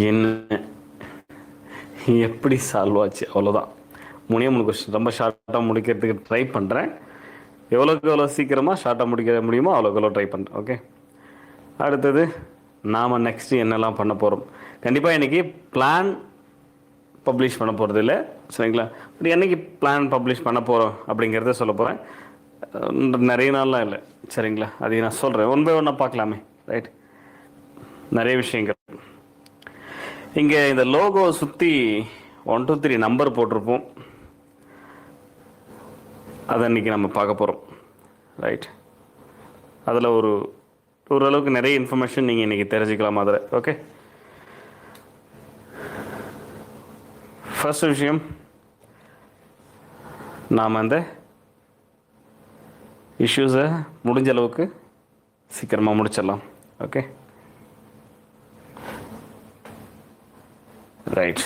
என்ன எப்படி சால்வ் ஆச்சு அவ்வளோதான். 3 கொஸ்டின் ரொம்ப ஷார்ட்டாக முடிக்கிறதுக்கு ட்ரை பண்ணுறேன். எவ்வளோக்கு எவ்வளோ சீக்கிரமாக ஷார்ட்டாக முடிக்க முடியுமோ அவ்வளோக்கு எவ்வளோ ட்ரை பண்ணுறேன். ஓகே, அடுத்தது நாம் நெக்ஸ்ட்டு என்னெல்லாம் பண்ண போகிறோம். கண்டிப்பாக இன்றைக்கி பிளான் பப்ளிஷ் பண்ண போகிறது இல்லை, சரிங்களா? பட் என்றைக்கு பிளான் பப்ளிஷ் பண்ண போகிறோம் அப்படிங்கிறத சொல்ல போகிறேன். நிறைய நாள்லாம் இல்லை, சரிங்களா? அதை நான் சொல்கிறேன், ஒன் பை ஒன்னாக பார்க்கலாமே. ரைட், நிறைய விஷயங்கள் இங்கே இந்த லோகோ சுற்றி 1 2 3 நம்பர் போட்டிருப்போம். அதை இன்றைக்கி நம்ம பார்க்க போகிறோம். ரைட், அதில் ஓரளவுக்கு நிறைய இன்ஃபர்மேஷன் நீங்கள் இன்றைக்கி தெரிஞ்சுக்கலாம் அதில். ஓகே, ஃபர்ஸ்ட் விஷயம், நாம் அந்த இஷ்யூஸை முடிஞ்ச அளவுக்கு சீக்கிரமாக முடிச்சிடலாம். Okay, right.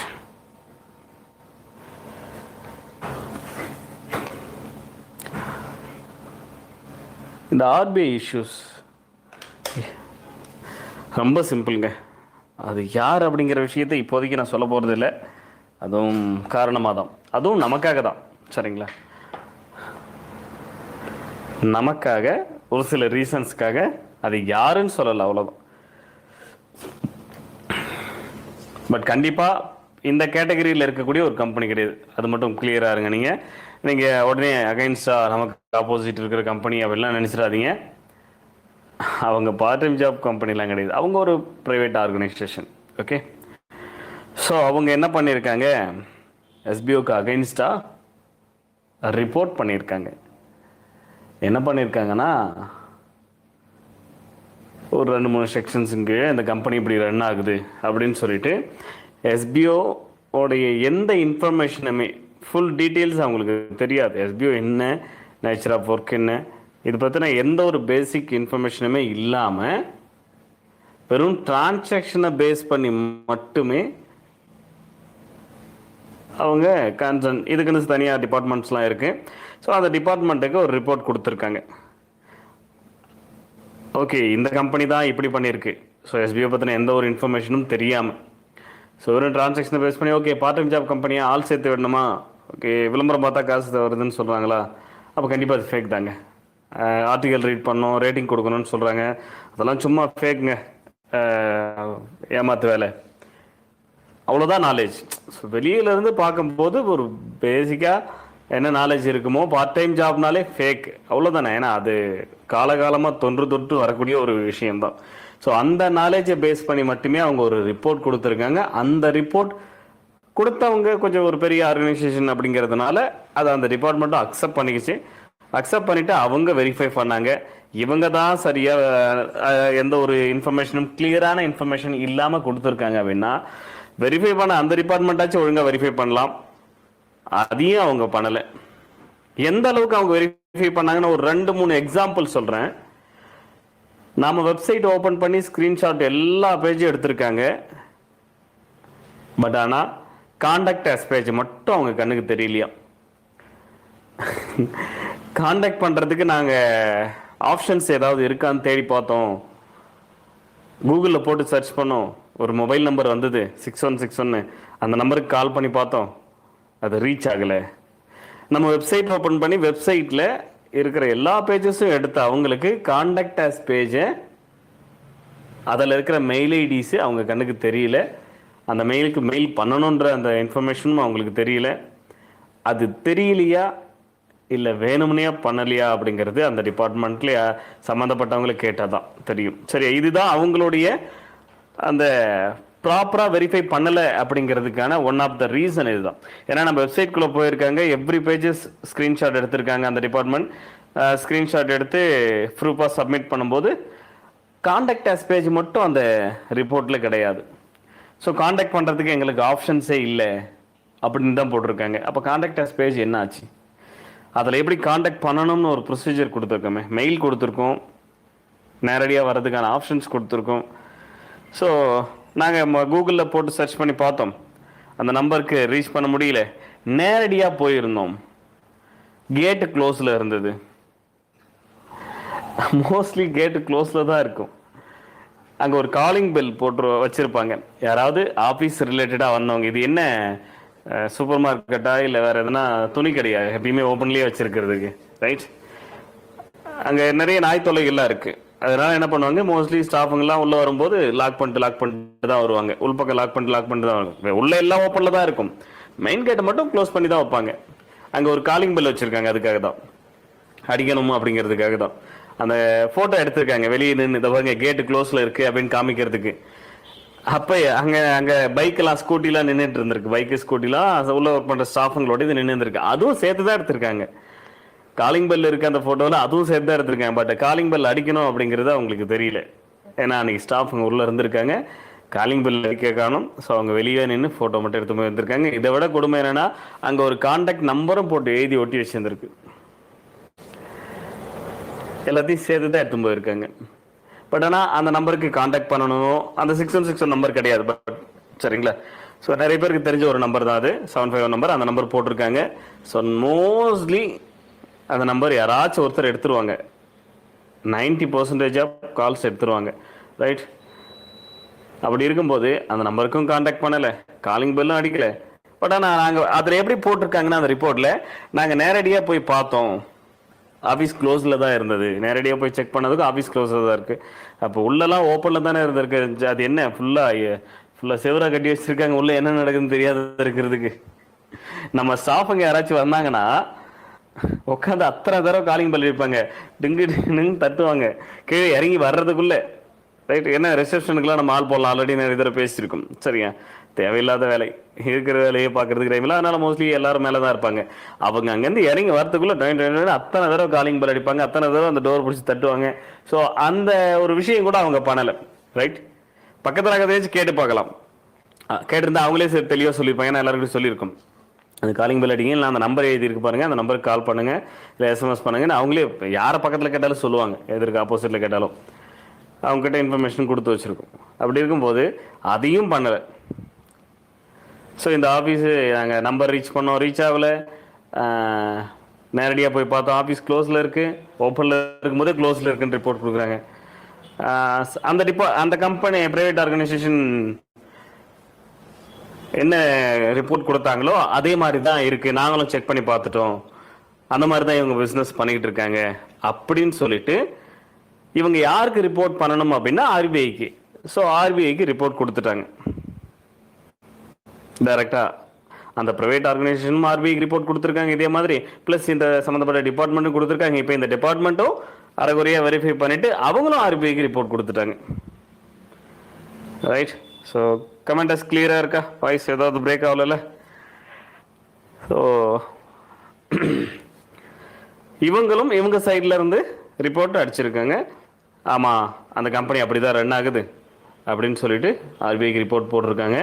இந்த ஆர்பிஐ இஷ்யூஸ் ரொம்ப சிம்பிளுங்க. அது யார் அப்படிங்கிற விஷயத்தை இப்போதைக்கு நான் சொல்ல போகிறது இல்லை. அதுவும் காரணமாக தான், அதுவும் நமக்காக தான், சரிங்களா? நமக்காக, ஒரு சில ரீசன்ஸ்க்காக அது யாருன்னு சொல்லலை, அவ்வளோதான். பட் கண்டிப்பாக இந்த கேட்டகரியில் இருக்கக்கூடிய ஒரு கம்பெனி கிடையாது, அது மட்டும் கிளியராக இருங்க. நீங்கள் உடனே அகைன்ஸ்டாக நமக்கு ஆப்போசிட் இருக்கிற கம்பெனி அப்படிலாம் நினச்சிடாதீங்க. அவங்க பார்ட் டைம் ஜாப் கம்பெனிலாம் கிடையாது, அவங்க ஒரு ப்ரைவேட் ஆர்கனைசேஷன். ஓகே, ஸோ அவங்க என்ன பண்ணியிருக்காங்க, எஸ்பிஓக்கு அகைன்ஸ்டாக ரிப்போர்ட் பண்ணியிருக்காங்க. என்ன பண்ணியிருக்காங்கன்னா, ஒரு 2 3 செக்ஷன்ஸுக்கு இந்த கம்பெனி இப்படி ரன் ஆகுது அப்படின்னு சொல்லிட்டு எஸ்பிஓடைய எந்த இன்ஃபர்மேஷனுமே, ஃபுல் டீட்டெயில்ஸ் அவங்களுக்கு தெரியாது. எஸ்பிஓ என்ன, நேச்சர் ஆஃப் ஒர்க் என்ன, இது பற்றின எந்த ஒரு பேசிக் இன்ஃபர்மேஷனுமே இல்லாமல் வெறும் டிரான்சாக்ஷனை பேஸ் பண்ணி மட்டுமே அவங்க கன்சர்ன், இதுக்குன்னு தனியாக டிபார்ட்மெண்ட்ஸ்லாம் இருக்குது. ஸோ அந்த டிபார்ட்மெண்ட்டுக்கு ஒரு ரிப்போர்ட் கொடுத்துருக்காங்க. ஓகே, இந்த கம்பெனி தான் இப்படி பண்ணியிருக்கு. ஸோ எஸ்பிஓ பற்றின எந்த ஒரு இன்ஃபர்மேஷனும் தெரியாமல், ஸோ வெறும் டிரான்சாக்ஷனை பேஸ் பண்ணி, ஓகே பார்ட் டைம் ஜாப் கம்பெனியாக ஆள் சேர்த்து விடணுமா, ஓகே விளம்பரம் பார்த்தா காசு வருதுன்னு சொல்கிறாங்களா, அப்போ கண்டிப்பாக அது ஃபேக் தாங்க. ஆர்டிகல் ரீட் பண்ணணும், ரேட்டிங் கொடுக்கணும்னு சொல்கிறாங்க, அதெல்லாம் சும்மா ஃபேக்குங்க, ஏமாத்து வேலை, அவ்வளோதான் நாலேஜ். ஸோ வெளியிலேருந்து பார்க்கும்போது ஒரு பேசிக்காக என்ன நாலேஜ் இருக்குமோ, பார்ட் டைம் ஜாப்னாலே ஃபேக், அவ்வளோதானே. ஏன்னா அது காலகாலமாக தொன்று வரக்கூடிய ஒரு விஷயம்தான். ஸோ அந்த நாலேஜை பேஸ் பண்ணி மட்டுமே அவங்க ஒரு ரிப்போர்ட் கொடுத்துருக்காங்க. அந்த ரிப்போர்ட் கொடுத்தவங்க கொஞ்சம் ஒரு பெரிய ஆர்கனைசேஷன் அப்படிங்கிறதுனால அதை அந்த டிபார்ட்மெண்ட்டும் அக்செப்ட் பண்ணிக்கிச்சு. அக்செப்ட் பண்ணிவிட்டு அவங்க வெரிஃபை பண்ணாங்க. இவங்க தான் சரியாக எந்த ஒரு இன்ஃபர்மேஷனும், கிளியரான இன்ஃபர்மேஷன் இல்லாமல் கொடுத்துருக்காங்க அப்படின்னா, வெரிஃபை பண்ண அந்த டிபார்ட்மெண்ட்டாச்சும் ஒழுங்காக வெரிஃபை பண்ணலாம். அதையும் அவங்க பண்ணலை. எந்த அளவுக்கு அவங்க வெரிஃபை பண்ணாங்கன்னு ஒரு 2 3 எக்ஸாம்பிள் சொல்கிறேன். நாம் வெப்சைட் ஓப்பன் பண்ணி ஸ்க்ரீன்ஷாட் எல்லா பேஜும் எடுத்திருக்காங்க. பட் ஆனால் காண்டாக்ட் அஸ் பேஜ் மட்டும் அவங்க கண்ணுக்கு தெரியலையா. காண்டாக்ட் பண்ணுறதுக்கு நாங்கள் ஆப்ஷன்ஸ் ஏதாவது இருக்கான்னு தேடி பார்த்தோம், கூகுளில் போட்டு சர்ச் பண்ணோம், ஒரு மொபைல் நம்பர் வந்தது 6161, அந்த நம்பருக்கு கால் பண்ணி பார்த்தோம், அது ரீச் ஆகலை. நம்ம வெப்சைட் ஓப்பன் பண்ணி வெப்சைட்டில் இருக்கிற எல்லா பேஜஸும் எடுத்து அவங்களுக்கு காண்டாக்ட் அஸ் பேஜை, அதில் இருக்கிற மெயில் ஐடிஸு அவங்க கண்ணுக்கு தெரியல. அந்த மெயிலுக்கு மெயில் பண்ணணுன்ற அந்த இன்ஃபர்மேஷனும் அவங்களுக்கு தெரியல. அது தெரியலையா இல்லை வேணும்னே பண்ணலையா அப்படிங்கிறது அந்த டிபார்ட்மெண்ட்ல சம்மந்தப்பட்டவங்களை கேட்டால் தான் தெரியும். சரி, இதுதான் அவங்களுடைய அந்த ப்ராப்பராக வெரிஃபை பண்ணலை அப்படிங்கிறதுக்கான ஒன் ஆஃப் த ரீசன் இதுதான். ஏன்னா நம்ம வெப்சைட்குள்ளே போயிருக்காங்க, எவ்ரி பேஜஸ் ஸ்க்ரீன்ஷாட் எடுத்திருக்காங்க. அந்த டிபார்ட்மெண்ட் ஸ்க்ரீன்ஷாட் எடுத்து ப்ரூஃபாக சப்மிட் பண்ணும்போது காண்டாக்ட் அஸ் பேஜ் மட்டும் அந்த ரிப்போர்ட்டில் கிடையாது. ஸோ காண்டாக்ட் பண்ணுறதுக்கு எங்களுக்கு ஆப்ஷன்ஸே இல்லை அப்படின்னு தான் போட்டிருக்காங்க. அப்போ காண்டாக்ட் அஸ் பேஜ் என்ன ஆச்சு? அதில் எப்படி காண்டாக்ட் பண்ணணும்னு ஒரு ப்ரொசீஜர் கொடுத்துருக்கோமே, மெயில் கொடுத்துருக்கோம், நேரடியாக வர்றதுக்கான ஆப்ஷன்ஸ் கொடுத்துருக்கோம். ஸோ நாங்கள் கூகுளில் போட்டு சர்ச் பண்ணி பார்த்தோம், அந்த நம்பருக்கு ரீச் பண்ண முடியல. நேரடியாக போயிருந்தோம், கேட்டு க்ளோஸில் இருந்தது. மோஸ்ட்லி கேட்டு க்ளோஸில் தான் இருக்கும். அங்கே ஒரு காலிங் பெல் போட்டு வச்சுருப்பாங்க. யாராவது ஆஃபீஸ் ரிலேட்டடாக வந்தவங்க, இது என்ன சூப்பர் மார்க்கெட்டா இல்லை வேறு எதுனா துணி கடையா எப்பயுமே ஓப்பன்லேயே வச்சுருக்கிறதுக்கு, ரைட்? அங்கே நிறைய நாய் தொல்லைகள்லாம் இருக்குது. அதனால என்ன பண்ணுவாங்க, மோஸ்ட்லி ஸ்டாஃபுங்கெல்லாம் உள்ளே வரும்போது லாக் பண்ணிட்டு தான் வருவாங்க. உள்பக்கம் லாக் பண்ணிட்டு தான் வருவாங்க. உள்ளே எல்லாம் ஓப்பனில் தான் இருக்கும், மெயின் கேட்டை மட்டும் க்ளோஸ் பண்ணி தான் வைப்பாங்க. அங்கே ஒரு காலிங் பெல் வச்சுருக்காங்க, அதுக்காக தான், அடிக்கணும் அப்படிங்கிறதுக்காக தான். அந்த ஃபோட்டோ எடுத்திருக்காங்க வெளியே நின்று, இதை பாருங்க கேட்டு க்ளோஸில் இருக்குது அப்படின்னு காமிக்கிறதுக்கு. அப்போ அங்கே பைக்கெல்லாம் ஸ்கூட்டிலாம் நின்றுட்டு இருந்திருக்கு, பைக்கு ஸ்கூட்டிலாம் உள்ள ஒர்க் பண்ணுற ஸ்டாஃபுங்களோட இது நின்று இருந்திருக்கு. அதுவும் சேர்த்து தான் எடுத்திருக்காங்க. காலிங் பெல் இருக்க அந்த ஃபோட்டோவில் அதுவும் சேர்த்து தான் எடுத்திருக்காங்க. பட் காலிங் பெல் அடிக்கணும் அப்படிங்கிறது அவங்களுக்கு தெரியல. ஏன்னா அன்றைக்கி ஸ்டாஃபுங்க உள்ளே இருந்திருக்காங்க, காலிங் பெல் அடிக்க காணும். ஸோ அவங்க வெளியே நின்று ஃபோட்டோ மட்டும் எடுத்து போய் வந்திருக்காங்க. இதை விட கொடுமை என்னென்னா, அங்கே ஒரு கான்டாக்ட் நம்பரும் போட்டு எழுதி ஒட்டி வச்சுருந்துருக்கு. எல்லாத்தையும் சேர்த்து தான் எடுத்து போயிருக்காங்க. பட் ஆனால் அந்த நம்பருக்கு காண்டாக்ட் பண்ணணும், அந்த 6161 நம்பர் கிடையாது. பட் சரிங்களா, ஸோ நிறைய பேருக்கு தெரிஞ்ச ஒரு நம்பர் தான் அது, 751 நம்பர். அந்த நம்பர் போட்டிருக்காங்க. ஸோ மோஸ்ட்லி அந்த நம்பர் யாராச்சும் ஒருத்தர் எடுத்துருவாங்க. 90% ஆஃப் கால்ஸ் எடுத்துருவாங்க, ரைட்? அப்படி இருக்கும்போது அந்த நம்பருக்கும் காண்டாக்ட் பண்ணலை, காலிங் பெல்லும் அடிக்கலை. பட் ஆனால் நாங்கள் அதில் எப்படி போட்டிருக்காங்கன்னா, அந்த ரிப்போர்ட்டில் நாங்கள் நேரடியாக போய் பார்த்தோம், ஆஃபீஸ் க்ளோஸில் தான் இருந்தது. நேரடியாக போய் செக் பண்ணதுக்கு ஆஃபீஸ் க்ளோஸில் தான் இருக்குது. அப்போ உள்ளெல்லாம் ஓப்பனில் தானே இருந்திருக்கு. அது என்ன ஃபுல்லாக செவராக கட்டி வச்சுருக்காங்க, உள்ளே என்ன நடக்குதுன்னு தெரியாத இருக்கிறதுக்கு. நம்ம ஸ்டாஃபுங்க யாராச்சும் வந்தாங்கன்னா உட்காந்து அத்தனை தடவை காலிங் பெல் அடிப்பாங்க, டிங்கு டிங்குன்னு தட்டுவாங்க கீழே இறங்கி வர்றதுக்குள்ளே, ரைட்? என்ன ரிசப்ஷனுக்குலாம் நம்ம ஆள் போடலாம், ஆல்ரெடி நிறைய தடவை பேசியிருக்கோம். சரியா, தேவையில்லாத வேலை, இருக்கிற வேலையை பார்க்கறதுக்கு டைம் இல்லை. அதனால மோஸ்ட்லி எல்லாரும் மேலே தான் இருப்பாங்க. அவங்க அங்கேருந்து இறங்கி வரத்துக்குள்ளே அத்தனை தடவை காலிங் பெல் அடிப்பாங்க, அத்தனை தடவை அந்த டோர் பிடிச்சி தட்டுவாங்க. ஸோ அந்த ஒரு விஷயம் கூட அவங்க பண்ணலை, ரைட்? பக்கத்தில் இருக்கிறதாச்சும் கேட்டு பார்க்கலாம். கேட்டிருந்தா அவங்களே சரி தெளிவாக சொல்லியிருப்பாங்க. ஏன்னா எல்லாருக்கும் சொல்லியிருக்கும், அந்த காலிங் பெல் அடிங்க, இல்லை அந்த நம்பர் எழுதியிருக்கு பாருங்க, அந்த நம்பருக்கு கால் பண்ணுங்க, இல்லை எஸ்எம்எஸ் பண்ணுங்கன்னு அவங்களே யாரை பக்கத்தில் கேட்டாலும் சொல்லுவாங்க. எதற்கு ஆப்போசிட்டில் கேட்டாலும் அவங்ககிட்ட இன்ஃபர்மேஷன் கொடுத்து வச்சுருக்கோம். அப்படி இருக்கும்போது அதையும் பண்ணலை. ஸோ இந்த ஆஃபீஸு நாங்கள் நம்பர் ரீச் பண்ணோம், ரீச் ஆகலை. நேரடியாக போய் பார்த்தோம், ஆஃபீஸ் க்ளோஸில் இருக்குது, ஓப்பனில் இருக்கும்போதே க்ளோஸில் இருக்குன்னு ரிப்போர்ட் கொடுக்குறாங்க. அந்த கம்பெனி ப்ரைவேட் ஆர்கனைசேஷன் என்ன ரிப்போர்ட் கொடுத்தாங்களோ அதே மாதிரி தான் இருக்குது, நாங்களும் செக் பண்ணி பார்த்துட்டோம், அந்த மாதிரி தான் இவங்க பிஸ்னஸ் பண்ணிக்கிட்டு இருக்காங்க அப்படின்னு சொல்லிட்டு இவங்க யாருக்கு ரிப்போர்ட் பண்ணணும் அப்படின்னா ஆர்பிஐக்கு. ஸோ ஆர்பிஐக்கு ரிப்போர்ட் கொடுத்துட்டாங்க டைரக்டாக. அந்த ப்ரைவேட் ஆர்கனைசேஷனும் ஆர்பிஐக்கு ரிப்போர்ட் கொடுத்துருக்காங்க இதே மாதிரி, ப்ளஸ் இந்த சம்மந்தப்பட்ட டிபார்ட்மெண்ட்டும் கொடுத்துருக்காங்க. இப்போ இந்த டிபார்ட்மெண்ட்டும் அரைகுறையாக வெரிஃபை பண்ணிவிட்டு அவங்களும் ஆர்பிஐக்கு ரிப்போர்ட் கொடுத்துட்டாங்க, ரைட்? ஸோ கமெண்டஸ் கிளியராக இருக்கா? வாய்ஸ் ஏதாவது பிரேக் ஆகல? ஸோ இவங்களும் இவங்க சைடில் இருந்து ரிப்போர்ட் அடிச்சிருக்காங்க. ஆமாம், அந்த கம்பெனி அப்படி தான் ரன் ஆகுது அப்படின்னு சொல்லிட்டு ஆர்பிஐக்கு ரிப்போர்ட் போட்டிருக்காங்க.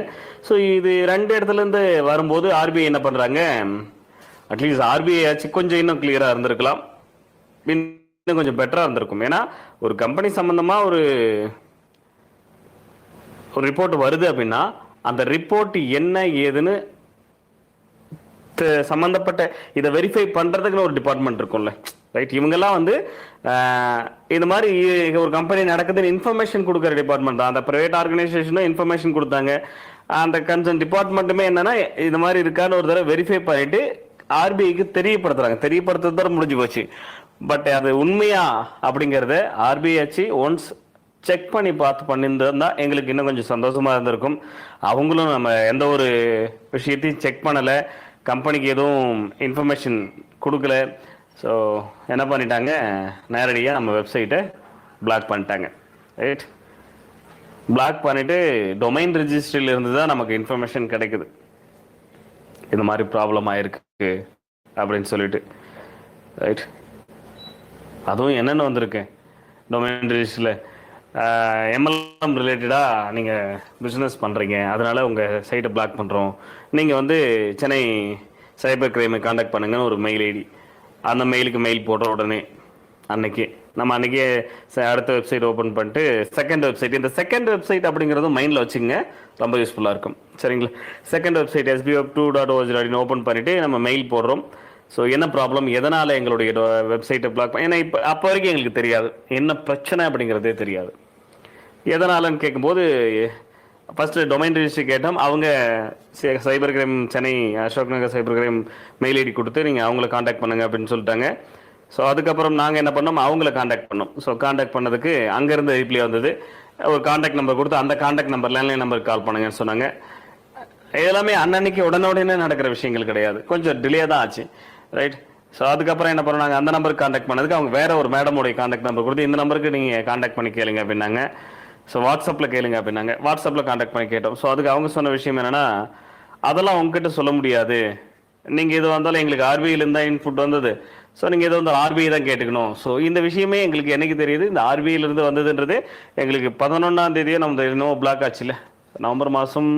ஸோ இது ரெண்டு இடத்துலேருந்து வரும்போது ஆர்பிஐ என்ன பண்ணுறாங்க, அட்லீஸ்ட் ஆர்பிஐ ஆச்சு கொஞ்சம் இன்னும் கிளியராக இருந்திருக்கலாம், இன்னும் கொஞ்சம் பெட்டராக இருந்திருக்கும். ஏன்னா ஒரு கம்பெனி சம்மந்தமாக ஒரு ரிப்போர்ட் வருது அப்படின்னா அந்த ரிப்போர்ட் என்ன ஏதுன்னு சம்மந்தப்பட்ட இதை வெரிஃபை பண்ணுறதுக்குன்னு ஒரு டிபார்ட்மெண்ட் இருக்கும்ல, ரைட்? இவங்கெல்லாம் வந்து இந்த மாதிரி ஒரு கம்பெனி நடக்குதுன்னு இன்ஃபர்மேஷன் கொடுக்குற டிபார்ட்மெண்ட் தான். அந்த ப்ரைவேட் ஆர்கனைசேஷனும் இன்ஃபர்மேஷன் கொடுத்தாங்க, அந்த கன்சர்ன் டிபார்ட்மெண்ட்டுமே என்னன்னா இது மாதிரி இருக்கான்னு ஒரு தடவை வெரிஃபை பண்ணிட்டு ஆர்பிஐக்கு தெரியப்படுத்துறாங்க. தெரியப்படுத்துறது தான் முடிஞ்சு போச்சு. பட் அது உண்மையா அப்படிங்கிறத ஆர்பிஐ ஆச்சு ஒன்ஸ் செக் பண்ணி பார்த்து பண்ணியிருந்தா எங்களுக்கு இன்னும் கொஞ்சம் சந்தோஷமா இருந்திருக்கும். அவங்களும் நம்ம எந்த ஒரு விஷயத்தையும் செக் பண்ணலை, கம்பெனிக்கு எதுவும் இன்ஃபர்மேஷன் கொடுக்கல. ஸோ என்ன பண்ணிட்டாங்க, நேரடியாக நம்ம வெப்சைட்டை பிளாக் பண்ணிட்டாங்க, ரைட்? பிளாக் பண்ணிவிட்டு டொமைன் ரெஜிஸ்ட்ரியில் இருந்து தான் நமக்கு இன்ஃபர்மேஷன் கிடைக்குது, இந்த மாதிரி ப்ராப்ளம் ஆயிருக்கு அப்படின்னு சொல்லிட்டு, ரைட்? அதுவும் என்னென்ன வந்திருக்கு டொமைன் ரெஜிஸ்ட்ரியில், எம்எல்எம் ரிலேட்டடாக நீங்கள் பிஸ்னஸ் பண்ணுறீங்க, அதனால் உங்கள் சைட்டை பிளாக் பண்ணுறோம், நீங்கள் வந்து சென்னை சைபர் கிரைமை காண்டாக்ட் பண்ணுங்கன்னு ஒரு மெயில் ஐடி, அந்த மெயிலுக்கு மெயில் போடுற உடனே அன்றைக்கே அடுத்த வெப்சைட் ஓப்பன் பண்ணிட்டு செகண்ட் வெப்சைட், இந்த செகண்ட் வெப்சைட் அப்படிங்கிறதும் மைண்டில் வச்சுங்க, ரொம்ப யூஸ்ஃபுல்லாக இருக்கும், சரிங்களா? செகண்ட் வெப்சைட் sbweb2.org ஓப்பன் பண்ணிவிட்டு நம்ம மெயில் போடுறோம். ஸோ என்ன ப்ராப்ளம், எதனால் எங்களுடைய வெப்சைட்டை பிளாக் பண்ண, ஏன்னா இப்போ அப்போ வரைக்கும் எங்களுக்கு தெரியாது என்ன பிரச்சனை அப்படிங்கிறதே தெரியாது, எதனாலன்னு கேட்கும்போது ஃபஸ்ட்டு டொமைன் ரிஜிஸ்ட்ரி கேட்டோம். அவங்க cyber crime Chennai Ashok Nagar cyber crime mail ID கொடுத்து நீங்கள் அவங்கள காண்டாக்ட் பண்ணுங்க அப்படின்னு சொல்லிட்டாங்க. ஸோ அதுக்கப்புறம் நாங்கள் என்ன பண்ணோம், அவங்கள காண்டாக்ட் பண்ணோம். ஸோ காண்டாக்ட் பண்ணதுக்கு அங்கேருந்து ரிப்ளை வந்தது. ஒரு காண்டாக்ட் நம்பர் கொடுத்து அந்த காண்டாக்ட் நம்பர் லேண்ட்லைன் நம்பருக்கு கால் பண்ணுங்கன்னு சொன்னாங்க. எல்லாமே அன்னன்னைக்கு உடனே நடக்கிற விஷயங்கள் கிடையாது, கொஞ்சம் டிலே தான் ஆச்சு. ரைட். ஸோ அதுக்கப்புறம் என்ன பண்ணாங்க, அந்த நம்பருக்கு காண்டாக்ட் பண்ணதுக்கு அவங்க வேற ஒரு மேடமோடைய காண்டாக்ட் நம்பர் கொடுத்து இந்த நம்பருக்கு நீங்கள் காண்டாக்ட் பண்ணி கேளுங்க அப்படின்னாங்க. ஸோ வாட்ஸ்அப்பில் கேளுங்க அப்படின்னாங்க. வாட்ஸ்அப்பில் காண்டாக்ட் பண்ணி கேட்டோம். ஸோ அதுக்கு அவங்க சொன்ன விஷயம் என்னென்னா, அதெல்லாம் உங்ககிட்ட சொல்ல முடியாது, நீங்கள் இது வந்தாலும் எங்களுக்கு ஆர்பிஐலேருந்து தான் இன்புட் வந்தது, ஸோ நீங்கள் இதை வந்து ஆர்பிஐ தான் கேட்டுக்கணும். ஸோ இந்த விஷயமே எங்களுக்கு என்னைக்கு தெரியுது, இந்த ஆர்பிஐலேருந்து வந்ததுன்றது எங்களுக்கு 11ஆம் தேதியே நம்ம இன்னும் பிளாக் ஆச்சு இல்லை, நவம்பர் மாதம்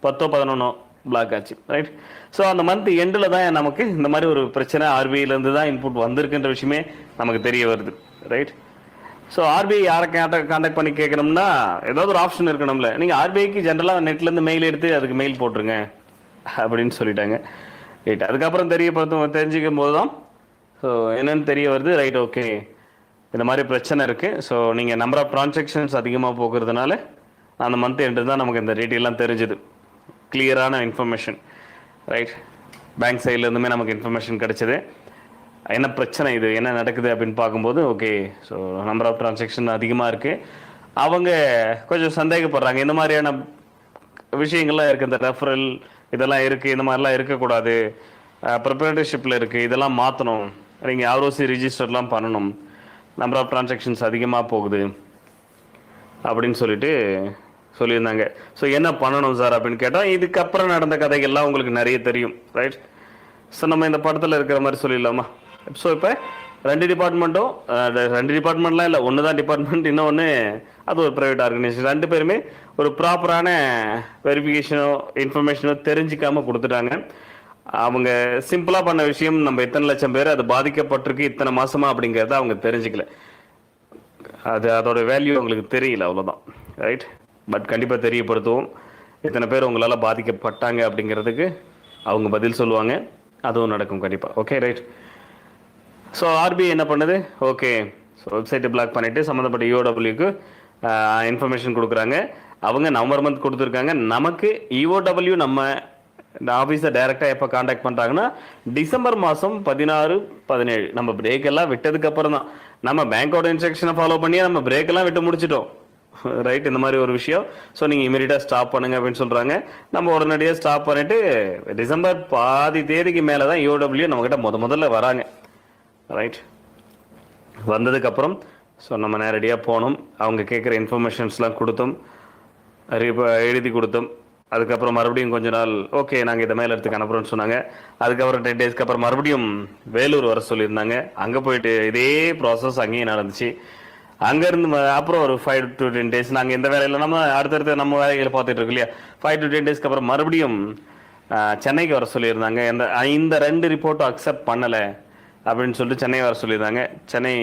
10-11 பிளாக் ஆச்சு. ரைட். ஸோ அந்த மந்த் எண்டில் தான் நமக்கு இந்த மாதிரி ஒரு பிரச்சனை ஆர்பிஐலேருந்து தான் இன்புட் வந்திருக்குன்ற விஷயமே நமக்கு தெரிய வருது. ரைட். ஸோ ஆர்பிஐ யாரை காண்டாக்ட் பண்ணி கேட்கணும்னா ஏதாவது ஒரு ஆப்ஷன் இருக்கணும்ல. நீங்கள் ஆர்பிஐக்கு ஜென்ரலாக நெட்லேருந்து மெயில் எடுத்து அதுக்கு மெயில் போட்டுருங்க அப்படின்னு சொல்லிட்டாங்க. ரைட். அதுக்கப்புறம் தெரிஞ்சுக்கும் போது தான் ஸோ என்னன்னு தெரிய வருது. ரைட், ஓகே, இந்த மாதிரி பிரச்சனை இருக்குது. ஸோ நீங்கள் நம்பர் ஆஃப் ட்ரான்சாக்ஷன்ஸ் அதிகமாக போகிறதுனால அந்த மந்த் எண்டு தான் நமக்கு இந்த டீட்டெயிலாம் தெரிஞ்சுது, கிளியரான இன்ஃபர்மேஷன். ரைட். பேங்க் சைட்லேருந்துமே நமக்கு இன்ஃபர்மேஷன் கிடைச்சிது. என்ன பிரச்சனை, இது என்ன நடக்குது அப்படின்னு பார்க்கும்போது, okay, so number of transaction அதிகமாக இருக்குது. அவங்க கொஞ்சம் சந்தேகப்படுறாங்க, இந்த மாதிரியான விஷயங்கள்லாம் இருக்குது, இந்த ரெஃபரல் இதெல்லாம் இருக்குது, இந்த மாதிரிலாம் இருக்கக்கூடாது, ப்ரிப்பரேட்டர்ஷிப்பில் இருக்குது, இதெல்லாம் மாற்றணும், நீங்கள் ஆர்ஓசி ரிஜிஸ்டர்லாம் பண்ணணும், நம்பர் ஆஃப் ட்ரான்சாக்ஷன்ஸ் அதிகமாக போகுது அப்படின்னு சொல்லியிருந்தாங்க. ஸோ என்ன பண்ணணும் சார் அப்படின்னு கேட்டால், இதுக்கப்புறம் நடந்த கதைகள்லாம் உங்களுக்கு நிறைய தெரியும். ரைட். ஸோ நம்ம இந்த படத்தில் இருக்கிற மாதிரி சொல்லிடலாமா? ஸோ இப்போ ரெண்டு டிபார்ட்மெண்ட்லாம் இல்லை, ஒன்று தான் டிபார்ட்மெண்ட், இன்னொன்று அது ஒரு ப்ரைவேட் ஆர்கனைசேஷன். ரெண்டு பேருமே ஒரு ப்ராப்பரான வெரிஃபிகேஷனோ இன்ஃபர்மேஷனோ தெரிஞ்சிக்காமல் கொடுத்துட்டாங்க. அவங்க சிம்பிளாக பண்ண விஷயம், நம்ம இத்தனை லட்சம் பேர் அது பாதிக்கப்பட்டிருக்கு இத்தனை மாசமா அப்படிங்கிறத அவங்க தெரிஞ்சுக்கல, அதோட வேல்யூ அவங்களுக்கு தெரியல, அவ்வளோதான். ரைட். பட் கண்டிப்பாக தெரியப்படுத்துவோம், இத்தனை பேர் உங்களால் பாதிக்கப்பட்டாங்க அப்படிங்கிறதுக்கு அவங்க பதில் சொல்லுவாங்க, அதுவும் நடக்கும் கண்டிப்பாக. Okay, right. ஸோ ஆர்பிஐ என்ன பண்ணுது, ஓகே, ஸோ வெப்சைட்டை பிளாக் பண்ணிவிட்டு சம்மந்தப்பட்ட இஓடபிள்யூக்கு இன்ஃபர்மேஷன் கொடுக்குறாங்க. அவங்க நவம்பர் மந்த் கொடுத்துருக்காங்க. நமக்கு இஓடபிள்யூ நம்ம இந்த ஆஃபீஸை டைரெக்டாக எப்போ காண்டாக்ட் பண்ணுறாங்கன்னா டிசம்பர் மாதம் 16-17 நம்ம பிரேக் எல்லாம் விட்டதுக்கு அப்புறம் தான். நம்ம பேங்கோட இன்ஸ்ட்ரக்ஷனை ஃபாலோ பண்ணி நம்ம பிரேக் எல்லாம் விட்டு முடிச்சிட்டோம். ரைட். இந்த மாதிரி ஒரு விஷயம். ஸோ நீங்கள் இமீடியட்டாக ஸ்டாப் பண்ணுங்க அப்படின்னு சொல்கிறாங்க. நம்ம உடனடியாக ஸ்டாப் பண்ணிவிட்டு டிசம்பர் பாதி தேதிக்கு மேலே தான் இஓடபிள்யூ நம்மக்கிட்ட முதல்ல வராங்க. ரைட். வந்ததுக்கப்புறம் ஸோ நம்ம நேரடியாக போனோம், அவங்க கேட்குற இன்ஃபர்மேஷன்ஸ்லாம் கொடுத்தோம், எழுதி கொடுத்தோம். அதுக்கப்புறம் மறுபடியும் கொஞ்ச நாள் ஓகே நாங்கள் இதை மேலே எடுத்துக்கு அனுப்புகிறோன்னு சொன்னாங்க. அதுக்கப்புறம் 10 டேஸ்க்கு அப்புறம் மறுபடியும் வேலூர் வர சொல்லியிருந்தாங்க. அங்கே போயிட்டு இதே ப்ராசஸ் அங்கேயும் நடந்துச்சு. அங்கேருந்து அப்புறம் ஒரு 5 to 10 டேஸ் நாங்கள் இந்த வேலையில் நம்ம அடுத்தடுத்து நம்ம வேலைகளை பார்த்துட்டு இருக்கோம் இல்லையா, 5 to 10 டேஸ்க்கு அப்புறம் மறுபடியும் சென்னைக்கு வர சொல்லியிருந்தாங்க. இந்த 2 ரிப்போர்ட்டும் அக்செப்ட் பண்ணலை அப்படின்னு சொல்லிட்டு சென்னை வர சொல்லியிருந்தாங்க. சென்னை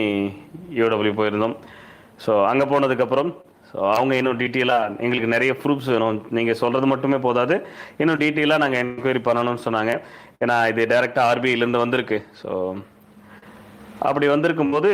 யூடபிள்யூ போயிருந்தோம். ஸோ அங்கே போனதுக்கப்புறம் ஸோ அவங்க இன்னும் டீட்டெயிலாக எங்களுக்கு நிறைய ப்ரூஃப்ஸ் வேணும், நீங்கள் சொல்கிறது மட்டுமே போதாது, இன்னும் டீட்டெயிலாக நாங்கள் என்கொயரி பண்ணணும்னு சொன்னாங்க. ஏன்னா இது டைரெக்டாக ஆர்பிஐலேருந்து வந்திருக்கு. ஸோ அப்படி வந்திருக்கும்போது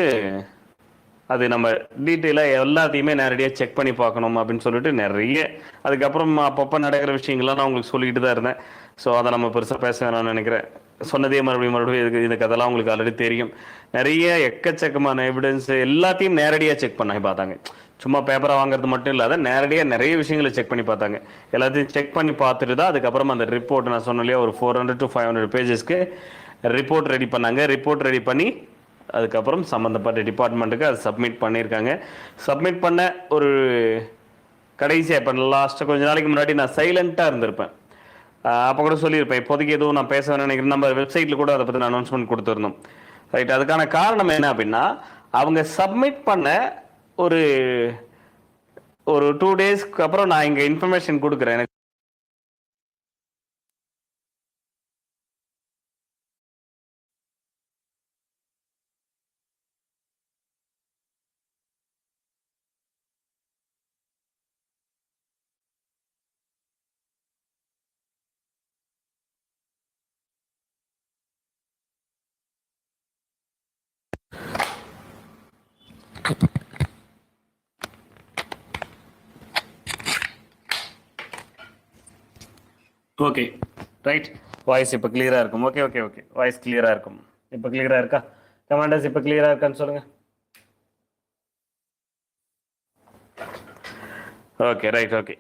அது நம்ம டீட்டெயிலாக எல்லாத்தையுமே நேரடியாக செக் பண்ணி பார்க்கணும் அப்படின்னு சொல்லிட்டு நிறைய அதுக்கப்புறம் அப்பப்போ நடக்கிற விஷயங்கள்லாம் நான் உங்களுக்கு சொல்லிக்கிட்டு தான் இருந்தேன். ஸோ அதை நம்ம பெருசாக பேச வேணாம்னு நினைக்கிறேன். சொன்னதே மறுபடியும் இதுக்கு கதெல்லாம் உங்களுக்கு ஆல்ரெடி தெரியும். நிறைய எக்கச்சக்கமான எவிடன்ஸ் எல்லாத்தையும் நேரடியாக செக் பண்ணி பார்த்தாங்க. சும்மா பேப்பரை வாங்குறது மட்டும் இல்லாத நேரடியாக நிறைய விஷயங்களை செக் பண்ணி பார்த்தாங்க. எல்லாத்தையும் செக் பண்ணி பார்த்துட்டு தான் அதுக்கப்புறம் அந்த ரிப்போர்ட் நான் சொன்னலையே ஒரு 400 to 500 பேஜஸ்க்கு ரிப்போர்ட் ரெடி பண்ணாங்க. ரிப்போர்ட் ரெடி பண்ணி அதுக்கப்புறம் சம்மந்தப்பட்ட டிபார்ட்மெண்ட்டுக்கு அது சப்மிட் பண்ணியிருக்காங்க. சப்மிட் பண்ண ஒரு கடைசியாக இப்போ லாஸ்ட்டு கொஞ்ச நாளைக்கு முன்னாடி நான் சைலண்ட்டாக இருந்திருப்பேன். அப்போ கூட சொல்லியிருப்பேன், இப்போதைக்கு எதுவும் நான் பேச வேணும்னு நினைக்கிறேன். நம்ம வெப்சைட்டில் கூட அதை பற்றி நான் அனௌன்ஸ்மெண்ட் கொடுத்துருந்தோம். ரைட். அதுக்கான காரணம் என்ன அப்படின்னா, அவங்க சப்மிட் பண்ண ஒரு 2 டேஸ்க்கு அப்புறம் நான் இங்கே இன்ஃபர்மேஷன் கொடுக்குறேன். எனக்கு ஓகே ரைட். வாய்ஸ் இப்போ கிளியராக இருக்கும். ஓகே ஓகே ஓகே வாய்ஸ் கிளியராக இருக்கும். இப்போ கிளியராக இருக்கா? கமாண்டர்ஸ் இப்போ கிளியராக இருக்கான்னு சொல்லுங்கள். Okay right. Okay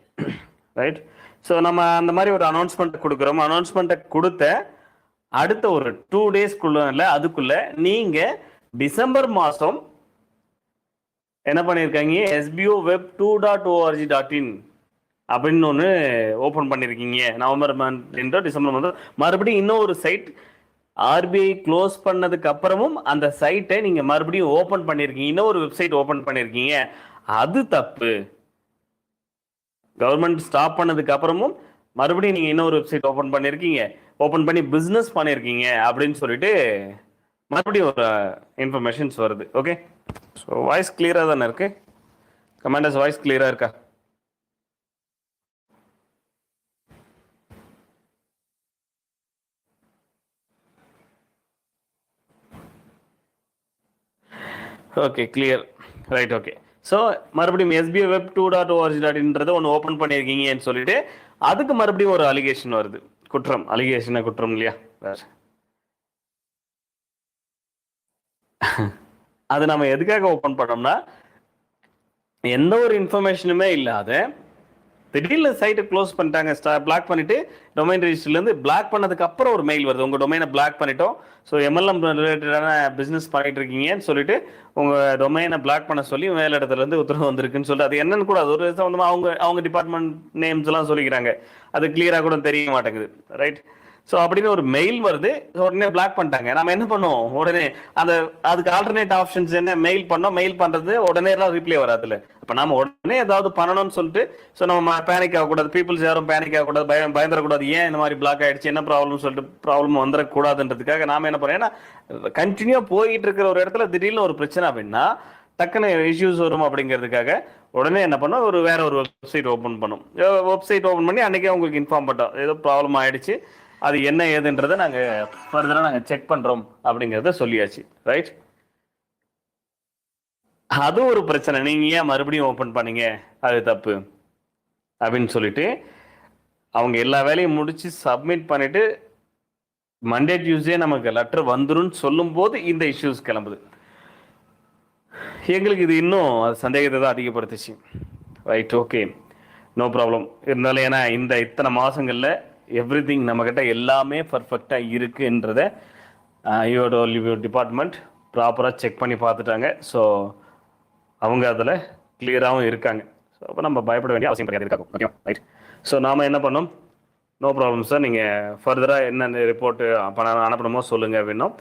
right. So நம்ம அந்த மாதிரி ஒரு அனௌன்ஸ்மெண்ட் கொடுக்குறோம். அனௌன்ஸ்மெண்ட்டை கொடுத்த அடுத்த ஒரு 2 டேஸ்க்குள்ள அதுக்குள்ள நீங்கள் டிசம்பர் மாதம் என்ன பண்ணியிருக்காங்க, SBO web 2.org.in அப்படின்னு ஒன்று ஓப்பன் பண்ணியிருக்கீங்க. நவம்பர் மந்த் டிசம்பர் மந்த் மறுபடியும் இன்னொரு சைட் RBI க்ளோஸ் பண்ணதுக்கு அப்புறமும் அந்த சைட்டை நீங்கள் மறுபடியும் ஓப்பன் பண்ணியிருக்கீங்க, இன்னொரு வெப்சைட் ஓப்பன் பண்ணியிருக்கீங்க. அது தப்பு. கவர்மெண்ட் ஸ்டாப் பண்ணதுக்கு அப்புறமும் மறுபடியும் நீங்கள் இன்னொரு வெப்சைட் ஓப்பன் பண்ணியிருக்கீங்க, ஓப்பன் பண்ணி பிஸ்னஸ் பண்ணியிருக்கீங்க அப்படின்னு சொல்லிட்டு மறுபடியும் ஒரு இன்ஃபர்மேஷன்ஸ் வருது. ஓகே, ஸோ வாய்ஸ் கிளியராக தானே இருக்கு? கமாண்டர்ஸ் வாய்ஸ் கிளியராக இருக்கா? Okay clear right. Okay, so மறுபடியும் SBO web 2.org.inன்றதை ஒன்று ஓப்பன் பண்ணியிருக்கீங்கன்னு சொல்லிட்டு அதுக்கு மறுபடியும் ஒரு அலிகேஷன் வருது. குற்றம், அலிகேஷனை குற்றம் இல்லையா? அது நம்ம எதுக்காக ஓப்பன் பண்ணோம்னா, எந்த ஒரு இன்ஃபர்மேஷனுமே இல்லாத திடீர்னு சைட்டை க்ளோஸ் பண்ணிட்டாங்க, பிளாக் பண்ணிட்டு டொமைன் ரெஜிஸ்டர்லேருந்து பிளாக் பண்ணதுக்கு அப்புறம் ஒரு மெயில் வருது, உங்கள் டொமைனை பிளாக் பண்ணிட்டோம், ஸோ MLM ரிலேட்டடான பிஸ்னஸ் பண்ணிட்டு இருக்கீங்கன்னு சொல்லிட்டு உங்கள் டொமைனை பிளாக் பண்ண சொல்லி மேல் இடத்துலேருந்து உத்தரவு வந்திருக்குன்னு சொல்லிட்டு அது என்னன்னு கூட அது ஒரு சம்மந்தமாக அவங்க டிபார்ட்மெண்ட் நேம்ஸ் எல்லாம் சொல்லிக்கிறாங்க. அது கிளியராக கூட தெரிய மாட்டேங்குது. ரைட். ஸோ அப்படின்னு ஒரு மெயில் வருது, உடனே பிளாக் பண்ணிட்டாங்க. நம்ம என்ன பண்ணுவோம், உடனே அதுக்கு ஆல்டர்னேட் ஆப்ஷன்ஸ் என்ன, மெயில் பண்ணோம், மெயில் பண்ணுறது உடனே எல்லாம் ரிப்ளை வராதுல்ல. அப்போ நம்ம உடனே ஏதாவது பண்ணணும்னு சொல்லிட்டு, ஸோ நம்ம பேனிக் ஆகக்கூடாது, பீப்புள்ஸ் யாரும் பேனிக் ஆகக்கூடாது, பயந்துடக்கூடாது, ஏன் இந்த மாதிரி பிளாக் ஆகிடுச்சு, என்ன ப்ராப்ளம் சொல்லிட்டு ப்ராப்ளம் வந்துடக்கூடாதுன்றதுக்காக நாம என்ன பண்ணுறோம், ஏன்னா கண்டினியூ போயிட்டு இருக்கிற ஒரு இடத்துல திடீர்னு ஒரு பிரச்சனை அப்படின்னா டக்குன்னு இஷ்யூஸ் வரும் அப்படிங்கிறதுக்காக உடனே என்ன பண்ணோம், வேற ஒரு வெப்சைட் ஓப்பன் பண்ணோம். வெப்சைட் ஓப்பன் பண்ணி அன்றைக்கே உங்களுக்கு இன்ஃபார்ம் பண்ணோம் ஏதோ ப்ராப்ளம் ஆகிடுச்சு, அது என்ன ஏதுன்றதை நாங்கள் ஃபர்தராக நாங்கள் செக் பண்ணுறோம் அப்படிங்கிறத சொல்லியாச்சு. ரைட். அது ஒரு பிரச்சனை, நீங்கள் ஏன் மறுபடியும் ஓப்பன் பண்ணீங்க, அது தப்பு அப்படின்னு சொல்லிட்டு அவங்க எல்லா வேலையும் முடித்து சப்மிட் பண்ணிவிட்டு மண்டே டியூஸ்டே நமக்கு லெட்டர் வந்துடும் சொல்லும்போது இந்த இஷ்யூஸ் கிளம்புது. எங்களுக்கு இது இன்னும் அது சந்தேகத்தை தான் அதிகப்படுத்துச்சு. ரைட். Okay, no problem. இருந்தாலும் ஏன்னா இந்த இத்தனை மாதங்களில் எவ்ரிதிங் நம்மக்கிட்ட எல்லாமே பர்ஃபெக்டாக இருக்குன்றதை யுவர் டிபார்ட்மெண்ட் ப்ராப்பராக செக் பண்ணி பார்த்துட்டாங்க. ஸோ அவங்க அதில் கிளியராகவும் இருக்காங்க. ஸோ அப்போ நம்ம பயப்பட வேண்டிய அவசியம் கிடையாது இருக்காங்க. Okay right. ஸோ நாம் என்ன பண்ணோம், நோ ப்ராப்ளம் சார், நீங்கள் ஃபர்தராக என்னென்ன ரிப்போர்ட்டு அனுப்பணுமோ சொல்லுங்கள் அப்படின்னோம்.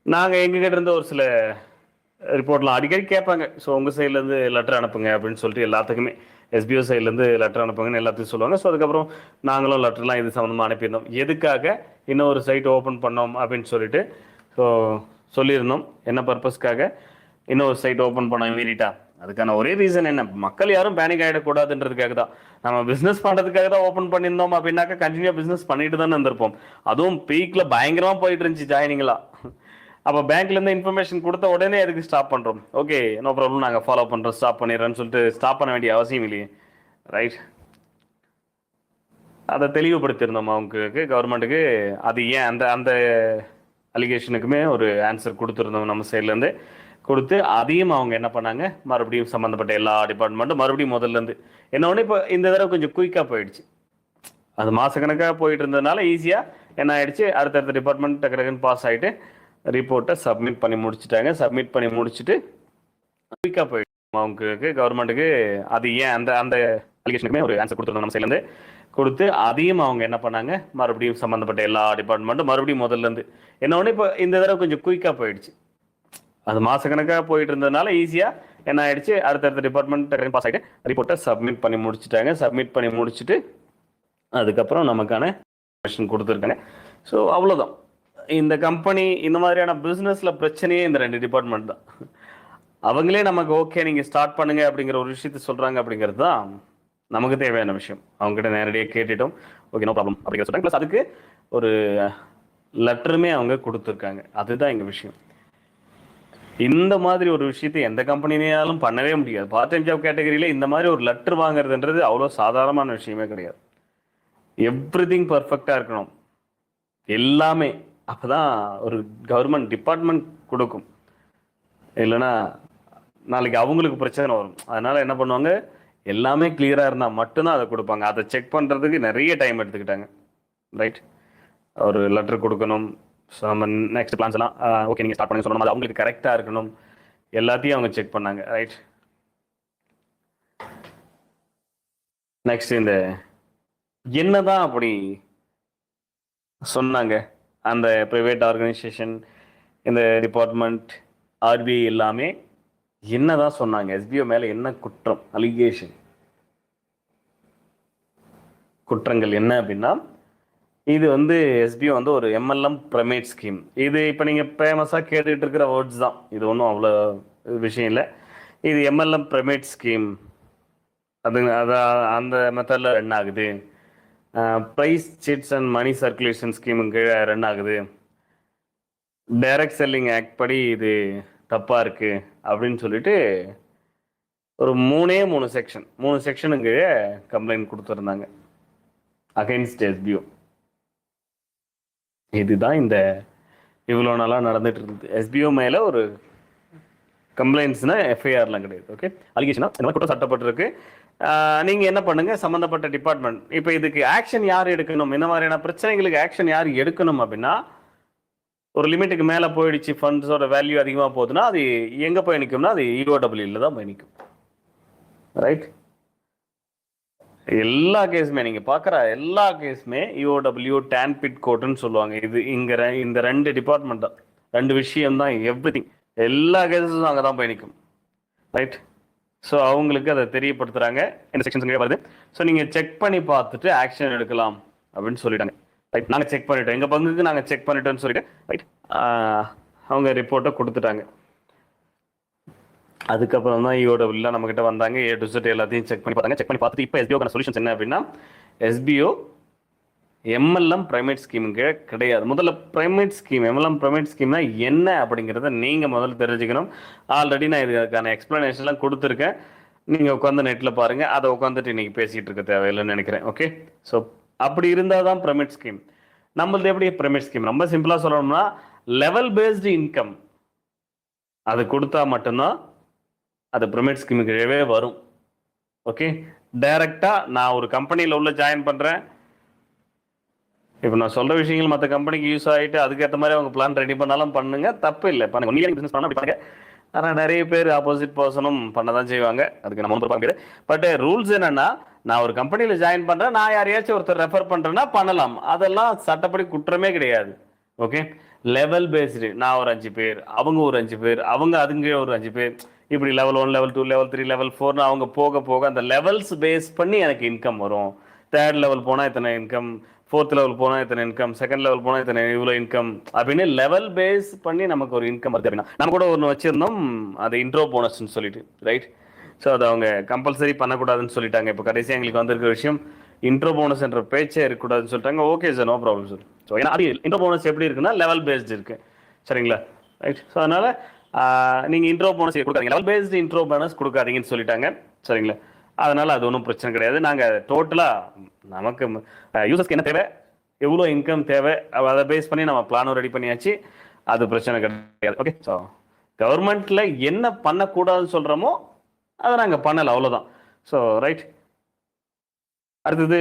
நாங்கள் எங்ககிட்ட இருந்து ஒரு சில ரிப்போர்ட்லாம் அடிக்கடி கேட்பாங்க. ஸோ உங்கள் சைட்லேருந்து லெட்டர் அனுப்புங்க அப்படின்னு சொல்லிட்டு எல்லாத்துக்குமே SBO சைட்லேருந்து லெட்டர் அனுப்புங்கன்னு எல்லாத்தையும் சொல்லுவாங்க. ஸோ அதுக்கப்புறம் நாங்களும் லெட்டர்லாம் இது சம்மந்தமாக அனுப்பியிருந்தோம். எதுக்காக இன்னொரு சைட் ஓப்பன் பண்ணோம் அப்படின்னு சொல்லிட்டு ஸோ சொல்லியிருந்தோம். என்ன பர்பஸ்க்காக இன்னொரு சைட் ஓப்பன் பண்ணோம் இமீடியட்டாக, அதுக்கான ஒரே ரீசன் என்ன, மக்கள் யாரும் பேனிக் ஆகிடக்கூடாதுன்றதுக்காக தான். நம்ம பிஸ்னஸ் பண்ணுறதுக்காக தான் ஓப்பன் பண்ணியிருந்தோம் அப்படின்னாக்கா கண்டினியூ பிஸ்னஸ் பண்ணிட்டு தானே இருந்திருப்போம். அதுவும் பீக்கில் பயங்கரமாக போயிட்டு இருந்துச்சு ஜாயினிங்லாம். அப்போ பேங்க்லேருந்து இன்ஃபர்மேஷன் கொடுத்த உடனே அதுக்கு ஸ்டாப் பண்ணுறோம். ஓகே நோ ப்ராப்ளம், நாங்கள் ஃபாலோ பண்ணுறோம், ஸ்டாப் பண்ணிடுறோன்னு சொல்லிட்டு ஸ்டாப் பண்ண வேண்டிய அவசியம் இல்லையே. ரைட். அதை தெளிவுபடுத்தியிருந்தோம் அவங்களுக்கு, கவர்மெண்ட்டுக்கு. அது ஏன் அந்த அந்த அலிகேஷனுக்குமே ஒரு ஆன்சர் கொடுத்துருந்தோம் நம்ம சைட்லேருந்து. கொடுத்து அதையும் அவங்க என்ன பண்ணாங்க, மறுபடியும் சம்மந்தப்பட்ட எல்லா டிபார்ட்மெண்ட்டும் மறுபடியும் முதல்லேருந்து என்ன ஒன்று இப்போ இந்த தடவை கொஞ்சம் குயிக்காக போயிடுச்சு. அது மாதக்கணக்காக போயிட்டு இருந்ததுனால ஈஸியாக என்ன ஆயிடுச்சு, அடுத்தடுத்த டிபார்ட்மெண்ட் டக்குன்னு பாஸ் ஆகிட்டு ரிப்போர்ட்டை சப்மிட் பண்ணி முடிச்சுட்டாங்க. சப்மிட் பண்ணி முடிச்சுட்டு குயிக்காக போயிடும் அவங்களுக்கு, கவர்மெண்ட்டுக்கு. அது ஏன் அந்த அந்த அலிகேஷனுக்குமே ஒரு ஆன்சர் கொடுத்துருந்தோம் நம்ம சைட்லேருந்து. கொடுத்து அதையும் அவங்க என்ன பண்ணாங்க, மறுபடியும் சம்மந்தப்பட்ட எல்லா டிபார்ட்மெண்ட்டும் மறுபடியும் முதல்லேருந்து என்ன ஒன்று இப்போ இந்த தடவை கொஞ்சம் குயிக்காக போயிடுச்சு. அது மாதக்கணக்காக போயிட்டு இருந்ததுனால ஈஸியாக என்ன ஆயிடுச்சு, அடுத்தடுத்த டிபார்ட்மெண்ட் பாஸ் ஆகிட்டு ரிப்போர்ட்டை சப்மிட் பண்ணி முடிச்சுட்டாங்க. சப்மிட் பண்ணி முடிச்சுட்டு அதுக்கப்புறம் நமக்கான இன்ஃபர்மேஷன் கொடுத்துருக்காங்க. ஸோ அவ்வளோதான். இந்த கம்பெனி இந்த மாதிரியான பிஸ்னஸில் பிரச்சனையே இந்த 2 டிபார்ட்மெண்ட் தான். அவங்களே நமக்கு ஓகே நீங்கள் ஸ்டார்ட் பண்ணுங்க அப்படிங்கிற ஒரு விஷயத்த சொல்கிறாங்க அப்படிங்கிறது தான் நமக்கு தேவையான விஷயம். அவங்ககிட்ட நேரடியாக கேட்டுட்டோம், ஓகே நோ ப்ராப்ளம் அப்படிங்கிற சொல்கிறாங்க. ப்ளஸ் அதுக்கு ஒரு லெட்டருமே அவங்க கொடுத்துருக்காங்க. அதுதான் எங்கள் விஷயம். இந்த மாதிரி ஒரு விஷயத்தை எந்த கம்பெனினாலும் பண்ணவே முடியாது. பார்ட் டைம் ஜாப் கேட்டகரியில் இந்த மாதிரி ஒரு லெட்டர் வாங்குறதுன்றது அவ்வளோ சாதாரணமான விஷயமே கிடையாது. எவ்ரிதிங் பர்ஃபெக்டா இருக்கணும் எல்லாமே. அப்பதான் ஒரு கவர்மெண்ட் டிபார்ட்மெண்ட் கொடுக்கும். இல்லைன்னா நாளைக்கு அவங்களுக்கு பிரச்சனை வரும். அதனால என்ன பண்ணுவாங்க, எல்லாமே கிளியரா இருந்தா மட்டும்தான் அதை கொடுப்பாங்க. அதை செக் பண்றதுக்கு நிறைய டைம் எடுத்துக்கிட்டாங்க. ரைட், ஒரு லெட்டர் கொடுக்கணும், நம்ம நெக்ஸ்ட் பிளான்ஸ் எல்லாம் ஓகே நீங்க ஸ்டார்ட் பண்ணி சொல்லணும், அது அவங்களுக்கு கரெக்டா இருக்கணும், எல்லாத்தையும் அவங்க செக் பண்ணாங்க. ரைட், நெக்ஸ்ட் இந்த என்னதான் அப்படி சொன்னாங்க அந்த பிரைவேட் ஆர்கனைசேஷன், இந்த டிபார்ட்மெண்ட், ஆர்பிஐ எல்லாமே என்னதான் சொன்னாங்க, எஸ்பிஓ மேல என்ன குற்றம், அலிகேஷன், குற்றங்கள் என்ன அப்படின்னா, இது வந்து எஸ்பிஓ வந்து ஒரு எம்எல்எம் பிரமிட் ஸ்கீம். இது இப்போ நீங்கள் ஃபேமஸாக கேட்டுட்டு இருக்கிற வேர்ட்ஸ் தான், இது ஒன்றும் அவ்வளோ விஷயம் இல்லை. இது எம்எல்எம் பிரமிட் ஸ்கீம், அந்த மெத்தடில் ரன் ஆகுது. Prize chits and money circulation ஸ்கீமுக்கு ரன் ஆகுது. டைரக்ட் செல்லிங் ஆக்ட் படி இது தப்பாக இருக்குது அப்படின்னு சொல்லிட்டு ஒரு மூணு செக்ஷனுக்கு கம்ப்ளைண்ட் கொடுத்துருந்தாங்க அகைன்ஸ்ட் எஸ்பிஓ. இதுதான் இந்த இவ்வளோ நாளாக நடந்துட்டு இருந்தது. எஸ்பிஓ மேலே ஒரு கம்ப்ளைண்ட்ஸ்னா எஃப்ஐஆர்லாம் கிடையாது. ஓகே, அலிகேஷனா இந்த மாதிரி குற்றம் சாட்டப்பட்டிருக்கு. நீங்கள் என்ன பண்ணுங்க, சம்மந்தப்பட்ட டிபார்ட்மெண்ட் இப்போ இதுக்கு ஆக்ஷன் யார் எடுக்கணும், இந்த மாதிரியான பிரச்சனைகளுக்கு ஆக்ஷன் யார் எடுக்கணும் அப்படின்னா, ஒரு லிமிட்டுக்கு மேலே போயிடுச்சு, ஃபண்ட்ஸோட வேல்யூ அதிகமாக போகுதுன்னா அது எங்கே போய் நிற்கும்னா அது இஓடபிள்யூல தான் போய் நிற்கும். ரைட், எல்லா கேஸுமே நீங்கள் பார்க்குற எல்லா கேஸுமே இஓடபிள்யூ டான்பிட் கோர்ட்டுன்னு சொல்லுவாங்க. இது இங்கே இந்த ரெண்டு டிபார்ட்மெண்ட் தான், ரெண்டு விஷயம் தான் எவ்ரிதிங், எல்லா கேஸஸும் அங்கே தான் போய் நிற்கும். ரைட், ஸோ அவங்களுக்கு அதை தெரியப்படுத்துகிறாங்க, இந்த செக்ஷன்ஸ் வருது. ஸோ நீங்கள் செக் பண்ணி பார்த்துட்டு ஆக்ஷன் எடுக்கலாம் அப்படின்னு சொல்லிட்டாங்க. ரைட், நாங்கள் செக் பண்ணிட்டோம், எங்கள் பங்குக்கு நாங்கள் செக் பண்ணிட்டோம்னு சொல்லிட்டு ரைட் அவங்க ரிப்போர்ட்டை கொடுத்துட்டாங்க. அதுக்கப்புறம் தான் இஓடபிள்யூ நம்மகிட்ட வந்தாங்க, ஏ டு செட் எல்லாத்தையும் செக் பண்ணி பார்த்தாங்க. செக் பண்ணி பார்த்துட்டு இப்போ எஸ்பிஓக்கான சொல்யூஷன்ஸ் என்ன அப்படின்னா, எஸ்பிஓ எம்எல்எம் பிரைமேட் ஸ்கீமுக்கு கிடையாது. முதல்ல பிரைமேட் ஸ்கீம், எம்எல்எம் பிரைமேட் ஸ்கீம்னா என்ன அப்படிங்கிறத நீங்கள் முதல்ல தெரிஞ்சுக்கணும். ஆல்ரெடி நான் இதுக்கான எக்ஸ்பிளனேஷன்லாம் கொடுத்துருக்கேன், நீங்கள் உட்காந்து நெட்டில் பாருங்கள். அதை உட்காந்துட்டு இன்றைக்கி பேசிகிட்டு இருக்க தேவையில்லைன்னு நினைக்கிறேன். ஓகே, ஸோ அப்படி இருந்தால் தான் பிரைமேட் ஸ்கீம். நம்மளது எப்படி பிரைமேட் ஸ்கீம், ரொம்ப சிம்பிளாக சொல்லணும்னா லெவல் பேஸ்டு இன்கம் அது கொடுத்தா மட்டும்தான் அது பிரைமேட் ஸ்கீமுக்கு கீழே வரும். ஓகே, டைரக்டாக நான் ஒரு கம்பெனியில் உள்ள ஜாயின் பண்ணுறேன், இப்போ நான் சொல்கிற விஷயங்கள் மற்ற கம்பெனிக்கு யூஸ் ஆகிட்டு அதுக்கேற்ற மாதிரி அவங்க பிளான் ரெடி பண்ணாலும் பண்ணுங்க, தப்பு இல்லை, பண்ணுங்க. ஒன்லி பிஸ்னஸ் பண்ணால் அப்படி பண்ணுங்க. ஆனால் நிறைய பேர் ஆப்போசிட் பர்சனும் பண்ண தான் செய்வாங்க, அதுக்கு நம்ம ஒன்றும் பார்க்க முடியாது. பட் ரூல்ஸ் என்னென்னா, நான் ஒரு கம்பெனியில் ஜாயின் பண்ணுறேன், நான் யாரையாச்சும் ஒருத்தர் ரெஃபர் பண்ணுறேன்னா பண்ணலாம், அதெல்லாம் சட்டப்படி குற்றமே கிடையாது. ஓகே, லெவல் பேஸ்டு, நான் ஒரு 5 பேர், அவங்க ஒரு 5 பேர், அவங்க அதுங்க ஒரு 5 பேர், இப்படி லெவல் 1, லெவல் 2, லெவல் 3, லெவல் 4 அவங்க போக போக அந்த லெவல்ஸ் பேஸ் பண்ணி எனக்கு இன்கம் வரும். 3rd லெவல் போனால் இத்தனை இன்கம், 4th லெவல் போனால் இத்தனை இன்கம், 2nd லெவல் போனால் இத்தனை இவ்வளோ இன்கம் அப்படின்னு லெவல் பேஸ் பண்ணி நமக்கு ஒரு இன்கம் வருது. அப்படின்னா நம்ம கூட ஒன்று வச்சுருந்தோம், அது இன்ட்ரோ போனஸ்ன்னு சொல்லிட்டு. ரைட், ஸோ அதை அவங்க கம்பல்சரி பண்ணக்கூடாதுன்னு சொல்லிட்டாங்க. இப்போ கடைசியாக எங்களுக்கு வந்திருக்கிற விஷயம், இன்ட்ரோ போனஸ் என்ற பேச்சே இருக்கக்கூடாதுன்னு சொல்லிட்டாங்க. Okay sir, no problem sir. So ஏன்னா அது இன்ட்ரோ போனஸ் எப்படி இருக்குன்னா லெவல் பேஸ்டு இருக்கு, சரிங்களா? ரைட், ஸோ அதனால நீங்கள் இன்ட்ரோ போனஸ் கொடுக்காதீங்க, லெவல் பேஸ்டு இன்ட்ரோ போனஸ் கொடுக்காதீங்கன்னு சொல்லிட்டாங்க, சரிங்களா? அதனால அது ஒன்றும் பிரச்சனை கிடையாது. நாங்கள் டோட்டலாக நமக்கு யூசர்ஸ்க்கு என்ன தேவை, எவ்வளோ இன்கம் தேவை, அதை பேஸ் பண்ணி நம்ம பிளானும் ரெடி பண்ணியாச்சு, அது பிரச்சனை கிடையாது. ஓகே, ஸோ கவர்மெண்ட்டில் என்ன பண்ணக்கூடாதுன்னு சொல்கிறோமோ அதை நாங்கள் பண்ணலை, அவ்வளோதான். ஸோ ரைட், அடுத்தது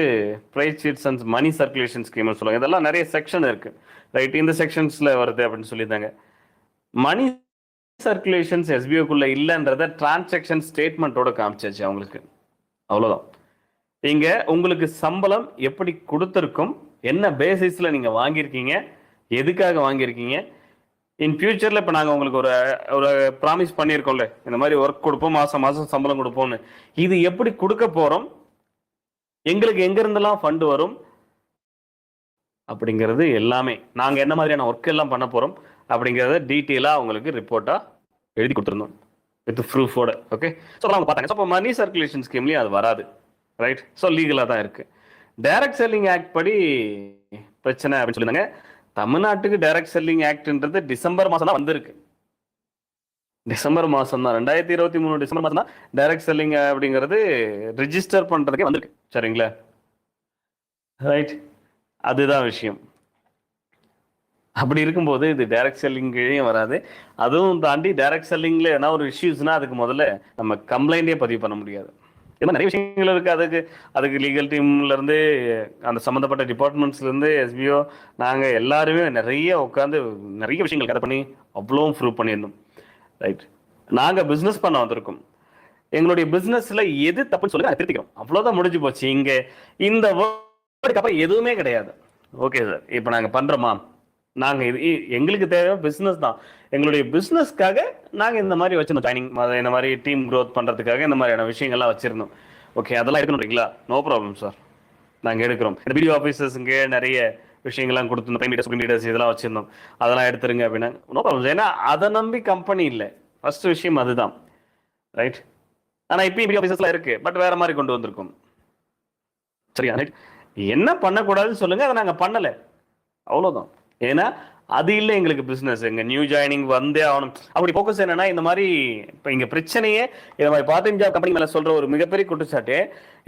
prize chits and money circulation ஸ்கீம்னு சொல்லுவாங்க. இதெல்லாம் நிறைய செக்ஷன் இருக்குது. ரைட், இந்த செக்ஷன்ஸில் வருது அப்படின்னு சொல்லியிருந்தாங்க. மணி சர்க்குலேஷன்ஸ் எஸ்பிஓக்குள்ளே இல்லைன்றத டிரான்சாக்ஷன் ஸ்டேட்மெண்ட்டோட காமிச்சாச்சு அவங்களுக்கு, அவ்வளோதான். இங்கே உங்களுக்கு சம்பளம் எப்படி கொடுத்துருக்கும், என்ன பேசிஸில் நீங்கள் வாங்கியிருக்கீங்க, எதுக்காக வாங்கியிருக்கீங்க, இன் ஃபியூச்சரில் இப்போ நாங்கள் உங்களுக்கு ஒரு ப்ராமிஸ் பண்ணியிருக்கோம்ல, இந்த மாதிரி ஒர்க் கொடுப்போம், மாதம் மாதம் சம்பளம் கொடுப்போம்னு, இது எப்படி கொடுக்க போகிறோம், எங்களுக்கு எங்கேருந்தெல்லாம் ஃபண்டு வரும் அப்படிங்கிறது எல்லாமே, நாங்கள் என்ன மாதிரியான ஒர்க் எல்லாம் பண்ண போகிறோம் அப்படிங்கிறத டீட்டெயிலாக அவங்களுக்கு ரிப்போர்ட்டாக எழுதி கொடுத்துருந்தோம் வித் ப்ரூஃபோட. ஓகே, ஸோ அவங்க பார்த்தாங்க. ஸோ இப்போ மணி சர்க்குலேஷன் ஸ்கீம்லேயும் அது வராது. ரைட், ஸோ லீகலாக தான் இருக்குது. டைரக்ட் செல்லிங் ஆக்ட் படி பிரச்சனை அப்படின்னு சொல்லியிருந்தாங்க. தமிழ்நாட்டுக்கு டைரக்ட் செல்லிங் ஆக்ட்ன்றது டிசம்பர் மாதம் தான் வந்திருக்கு. டிசம்பர் மாதம் தான், 2023 டிசம்பர் மாதம் தான் டைரக்ட் செல்லிங் அப்படிங்கிறது ரிஜிஸ்டர் பண்ணுறதுக்கே வந்திருக்கு, சரிங்களா? ரைட், அதுதான் விஷயம். அப்படி இருக்கும்போது இது டைரக்ட் செல்லிங்கையும் வராது. அதுவும் தாண்டி டைரக்ட் செல்லிங்ல என்ன ஒரு இஷ்யூஸ்னா அதுக்கு முதல்ல நம்ம கம்ப்ளைண்டே பதிவு பண்ண முடியாது. இது மாதிரி நிறைய விஷயங்கள் இருக்கு. அதுக்கு அதுக்கு லீகல் டீம்ல இருந்து அந்த சம்பந்தப்பட்ட டிபார்ட்மெண்ட்ஸ்ல இருந்து எஸ்பிஓ நாங்க எல்லாருமே நிறைய உட்காந்து நிறைய விஷயங்கள் கதை பண்ணி அவ்வளவும் ப்ரூவ் பண்ணியிருந்தோம். ரைட், நாங்க பிசினஸ் பண்ண வந்திருக்கோம். எங்களுடைய பிசினஸ்ல எது தப்புன்னு சொல்லி திருத்திக்கிறோம், அவ்வளவுதான், முடிஞ்சு போச்சு. இங்க இந்த வேர்டுக்கு அப்புறம் எதுவுமே கிடையாது. ஓகே சார், இப்போ நாங்க பண்றோமா, நாங்க இது எங்களுக்கு தேவை பிசினஸ் தான். எங்களுடைய பிசினஸ்க்காக நாங்க இந்த மாதிரி வச்சிருந்தோம் ட்ரைனிங், இந்த மாதிரி டீம் க்ரோத் பண்றதுக்காக இந்த மாதிரியான விஷயங்கள்லாம் வச்சிருந்தோம். ஓகே, அதெல்லாம் எடுக்கணும்ங்களா? நோ ப்ராப்ளம் சார், நாங்க எடுக்கிறோம். இந்த வீடியோ ஆஃபீஸர்ஸுங்க நிறைய விஷயங்கள்லாம் கொடுத்து பிரைம் லீடர்ஸ், சுப்ரீம் லீடர்ஸ் இதெல்லாம் வச்சிருந்தோம், அதெல்லாம் எடுத்துருங்க அப்படின்னா நோ ப்ராப்ளம். ஏன்னா அதை நம்பி கம்பெனி இல்லை, ஃபர்ஸ்ட் விஷயம் அதுதான். ரைட், ஆனா இப்பயும் வீடியோ ஆஃபீஸர்ஸ்லாம் இருக்கு, பட் வேற மாதிரி கொண்டு வந்திருக்கும். சரியா? ரைட், என்ன பண்ணக்கூடாதுன்னு சொல்லுங்க, அதை நாங்க பண்ணல, அவ்வளவுதான். ஏன்னா அது இல்லை எங்களுக்கு பிசினஸ். எங்க நியூ ஜாயினிங் வந்தே ஆகணும். அப்படி போக்கஸ் என்னன்னா இந்த மாதிரி இப்போ இங்க பிரச்சனையே இந்த மாதிரி பார்ட் டைம் ஜாப் கம்பெனி மேல சொல்ற ஒரு மிகப்பெரிய குற்றச்சாட்டு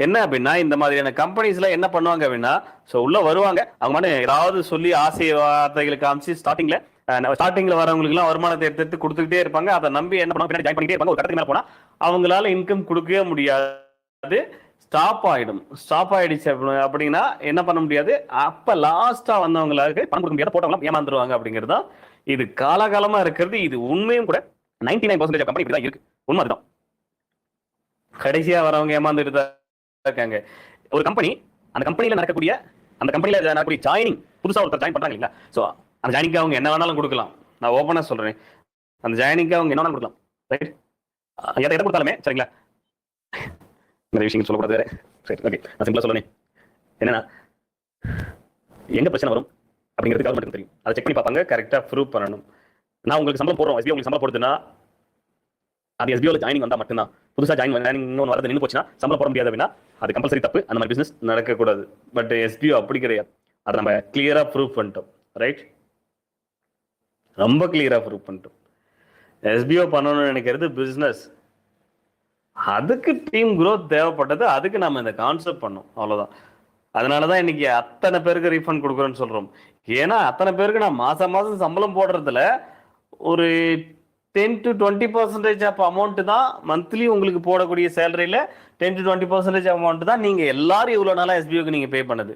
என்ன அப்படின்னா, இந்த மாதிரியான கம்பெனிஸ்ல என்ன பண்ணுவாங்க அப்படின்னா, ஸோ உள்ள வருவாங்க, அவங்க மாதிரி ஏதாவது சொல்லி ஆசை வார்த்தைகளை காமிச்சு ஸ்டார்டிங்ல வரவங்களுக்கு எல்லாம் வருமானத்தை எடுத்து கொடுத்துக்கிட்டே இருப்பாங்க. அதை நம்பி என்ன பண்ணுவாங்க, ஜாயின் பண்ணிட்டே இருப்பாங்க. ஒரு கட்டத்துக்கு மேல போனா அவங்களால இன்கம் கொடுக்கவே முடியாது, ஸ்டாப் ஆயிடுச்சு அப்படின்னா என்ன பண்ண முடியாது. அப்ப லாஸ்டா வந்தவங்களுக்கு பணம் கொடுக்க முடியாது, போட்டவங்க ஏமாந்துருவாங்க அப்படிங்கிறது தான் இது காலகாலமா இருக்கிறது. இது உண்மையும் கூட 99% கம்பெனி இப்படிதான் இருக்கு, உண்மை அதுதான். கடைசியா வரவங்க ஏமாந்துட்டு தான் இருக்காங்க. ஒரு கம்பெனி, அந்த கம்பெனில நடக்கக்கூடிய ஜாயினிங், புதுசா ஒருத்தர் ஜாயின் பண்றாங்க இல்லைங்களா, சோ அந்த ஜாயினிங்க்கு அவங்க என்ன வேணாலும் கொடுக்கலாம். நான் ஓப்பனா சொல்றேன், அந்த ஜாயினிங்க்கு அவங்க என்ன வேணாலும் கொடுக்கலாம். ரைட், எதை கொடுத்தாலுமே சரிங்களா, நிறைய விஷயங்கள் சொல்லக்கூடாது வேற. சரி, ஓகே, நான் சிம்பிளா சொல்லணும். என்னன்னா, எங்க பிரச்சனை வரும் அப்படிங்கிறது கவர்மெண்ட்டுக்கு தெரியும். அதை செக் பண்ணி பார்ப்பாங்க, கரெக்டா ப்ரூவ் பண்ணணும். நான் உங்களுக்கு சம்பளம் போடுறோம், எஸ்பிஓ உங்களுக்கு சம்பளம் போடுதுன்னா அது எஸ்பிஓல ஜாயினிங் வந்தா மட்டும்தான். புதுசா ஜாயின் இன்னொன்று வரது நின்று போச்சுன்னா சம்பளம் போட முடியாது அப்படின்னா அது கம்பல்சரி தப்பு. அந்த மாதிரி பிசினஸ் நடக்கக்கூடாது. பட் எஸ்பிஓ அப்படி கிடையாது, அதை நம்ம கிளியரா ப்ரூவ் பண்ணிட்டோம். ரைட், ரொம்ப கிளியரா ப்ரூவ் பண்ணிட்டோம். எஸ்பிஓ பண்ணணும்னு நினைக்கிறது பிசினஸ், அதுக்கு டீம் க்ரோத் தேவைப்பட்டது, அதுக்கு நம்ம இந்த கான்செப்ட் பண்ணோம், அவ்வளவுதான். அதனாலதான் இன்னைக்கு அத்தனை பேருக்கு ரீஃபண்ட் கொடுக்குறோன்னு சொல்றோம். ஏன்னா அத்தனை பேருக்கு நான் மாசம் சம்பளம் போடுறதுல ஒரு 10 to 20% ஆஃப் அமௌண்ட் தான் மந்த்லி உங்களுக்கு போடக்கூடிய சேலரியில 10 to 20% அமௌண்ட் தான் நீங்க எல்லாரும் இவ்வளவு நாளா எஸ்பிஓக்கு நீங்க பே பண்ணது.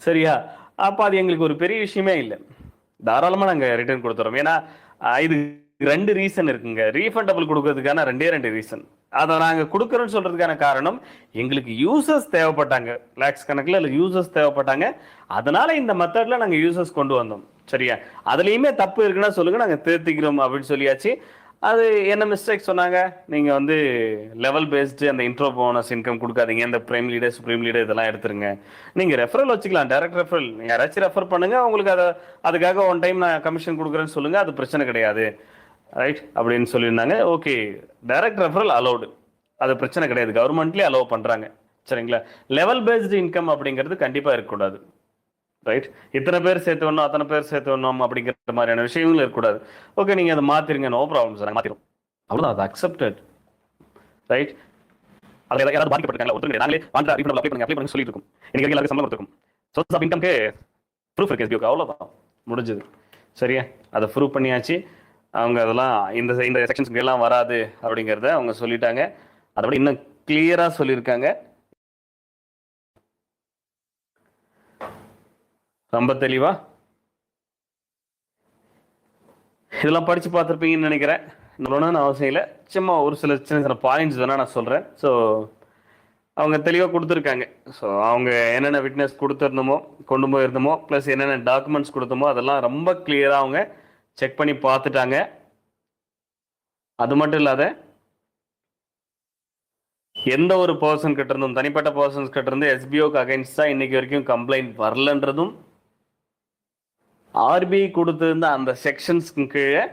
சரியா? அப்ப அது எங்களுக்கு ஒரு பெரிய விஷயமே இல்லை, தாராளமா நாங்க ரிட்டர்ன் கொடுத்துறோம். ஏன்னா இது 2 ரீசன் இருக்குங்க. ரீஃபண்டபிள் கொடுக்கறதுக்கான 2 ரீசன். அதை நாங்க கொடுக்கறோம்னு சொல்றதுக்கான காரணம், எங்களுக்கு யூசர்ஸ் தேவைப்பட்டாங்க, லேக்ஸ் கணக்கில் யூசர்ஸ் தேவைப்பட்டாங்க. அதனால இந்த மெத்தட்ல நாங்க யூசர்ஸ் கொண்டு வந்தோம். சரியா? அதுலயுமே தப்பு இருக்குன்னா சொல்லுங்க, நாங்க திருத்திக்கிறோம் அப்படின்னு சொல்லியாச்சு. அது என்ன மிஸ்டேக் சொன்னாங்க, நீங்க லெவல் பேஸ்டு அந்த இன்ட்ரோ போனஸ் இன்கம் கொடுக்காதீங்க, இந்த பிரைம் லீடர், சுப்ரீம் லீடர் இதெல்லாம் எடுத்துருங்க. நீங்க ரெஃபரல் வச்சுக்கலாம், டைரக்ட் ரெஃபரல், யாராச்சும் ரெஃபர் பண்ணுங்க, உங்களுக்கு அதுக்காக ஒன் டைம் நான் கமிஷன் கொடுக்குறேன்னு சொல்லுங்க, அது பிரச்சனை கிடையாது. ரைட் அப்படின்னு சொல்லியிருந்தாங்க. ஓகே, டைரக்ட் ரெஃபரல் அலௌடு, அது பிரச்சனை கிடையாது, கவர்மெண்ட்லேயே அலோவ் பண்றாங்க. சரிங்களா? லெவல் பேஸ்டு இன்கம் அப்படிங்கிறது கண்டிப்பா இருக்கக்கூடாது. ரைட், இத்தனை பேர் சேர்த்து வரணும், அத்தனை பேர் சேர்த்து வரணும் அப்படிங்கிற மாதிரியான விஷயங்களும் இருக்கக்கூடாது. ஓகே, நீங்க அதை மாத்திருங்க, நோ ப்ராப்ளம் சார், மாத்திரும், அவ்வளவுதான், அது அக்செப்டட். ரைட், அது யாராவது பாதிக்கப்பட்டிருக்காங்க ஒருத்தர், நாங்களே வாங்க அப்ளை பண்ணி சொல்லிட்டு இருக்கோம். இன்னைக்கு எல்லாருக்கும் சம்பளம் கொடுத்துருக்கும். சோர்ஸ் ஆஃப் இன்கம்க்கு ப்ரூஃப் இருக்கு எஸ்பிஓக்கு, அவ்வளவுதான், முடிஞ்சது. சரியா? அதை ப்ரூவ் பண்ணியாச்சு. அவங்க அதெல்லாம் இந்த செக்ஷன்ஸ்க்கு எல்லாம் வராது அப்படிங்கிறத அவங்க சொல்லிட்டாங்க. அதை விட இன்னும் கிளியரா சொல்லியிருக்காங்க, ரொம்ப தெளிவா. இதெல்லாம் படிச்சு பார்த்துருப்பீங்கன்னு நினைக்கிறேன். சொல்லணும்னு அவசியம் இல்லை, சும்மா ஒரு சில சின்ன பாயிண்ட்ஸ் வேணா நான் சொல்றேன். ஸோ அவங்க தெளிவாக கொடுத்துருக்காங்க. ஸோ அவங்க என்னென்ன விட்னஸ் கொடுத்துருந்தோமோ, கொண்டு போயிருந்தோமோ, ப்ளஸ் என்னென்ன டாக்குமெண்ட்ஸ் கொடுத்தோமோ அதெல்லாம் ரொம்ப கிளியராக அவங்க செக் பண்ணி பார்த்துட்டாங்க. அது மட்டும் இல்லாத எந்த ஒரு பர்சன் கிட்ட இருந்தும், தனிப்பட்ட பர்சன்ஸ் கிட்ட இருந்து எஸ்பிஓக்கு அகைன்ஸ்டா இன்னைக்கு வரைக்கும் கம்ப்ளைண்ட் வரலன்றதும், ஆர்பிஐ கொடுத்திருந்த அந்த செக்ஷன்ஸ்க்கு கீழே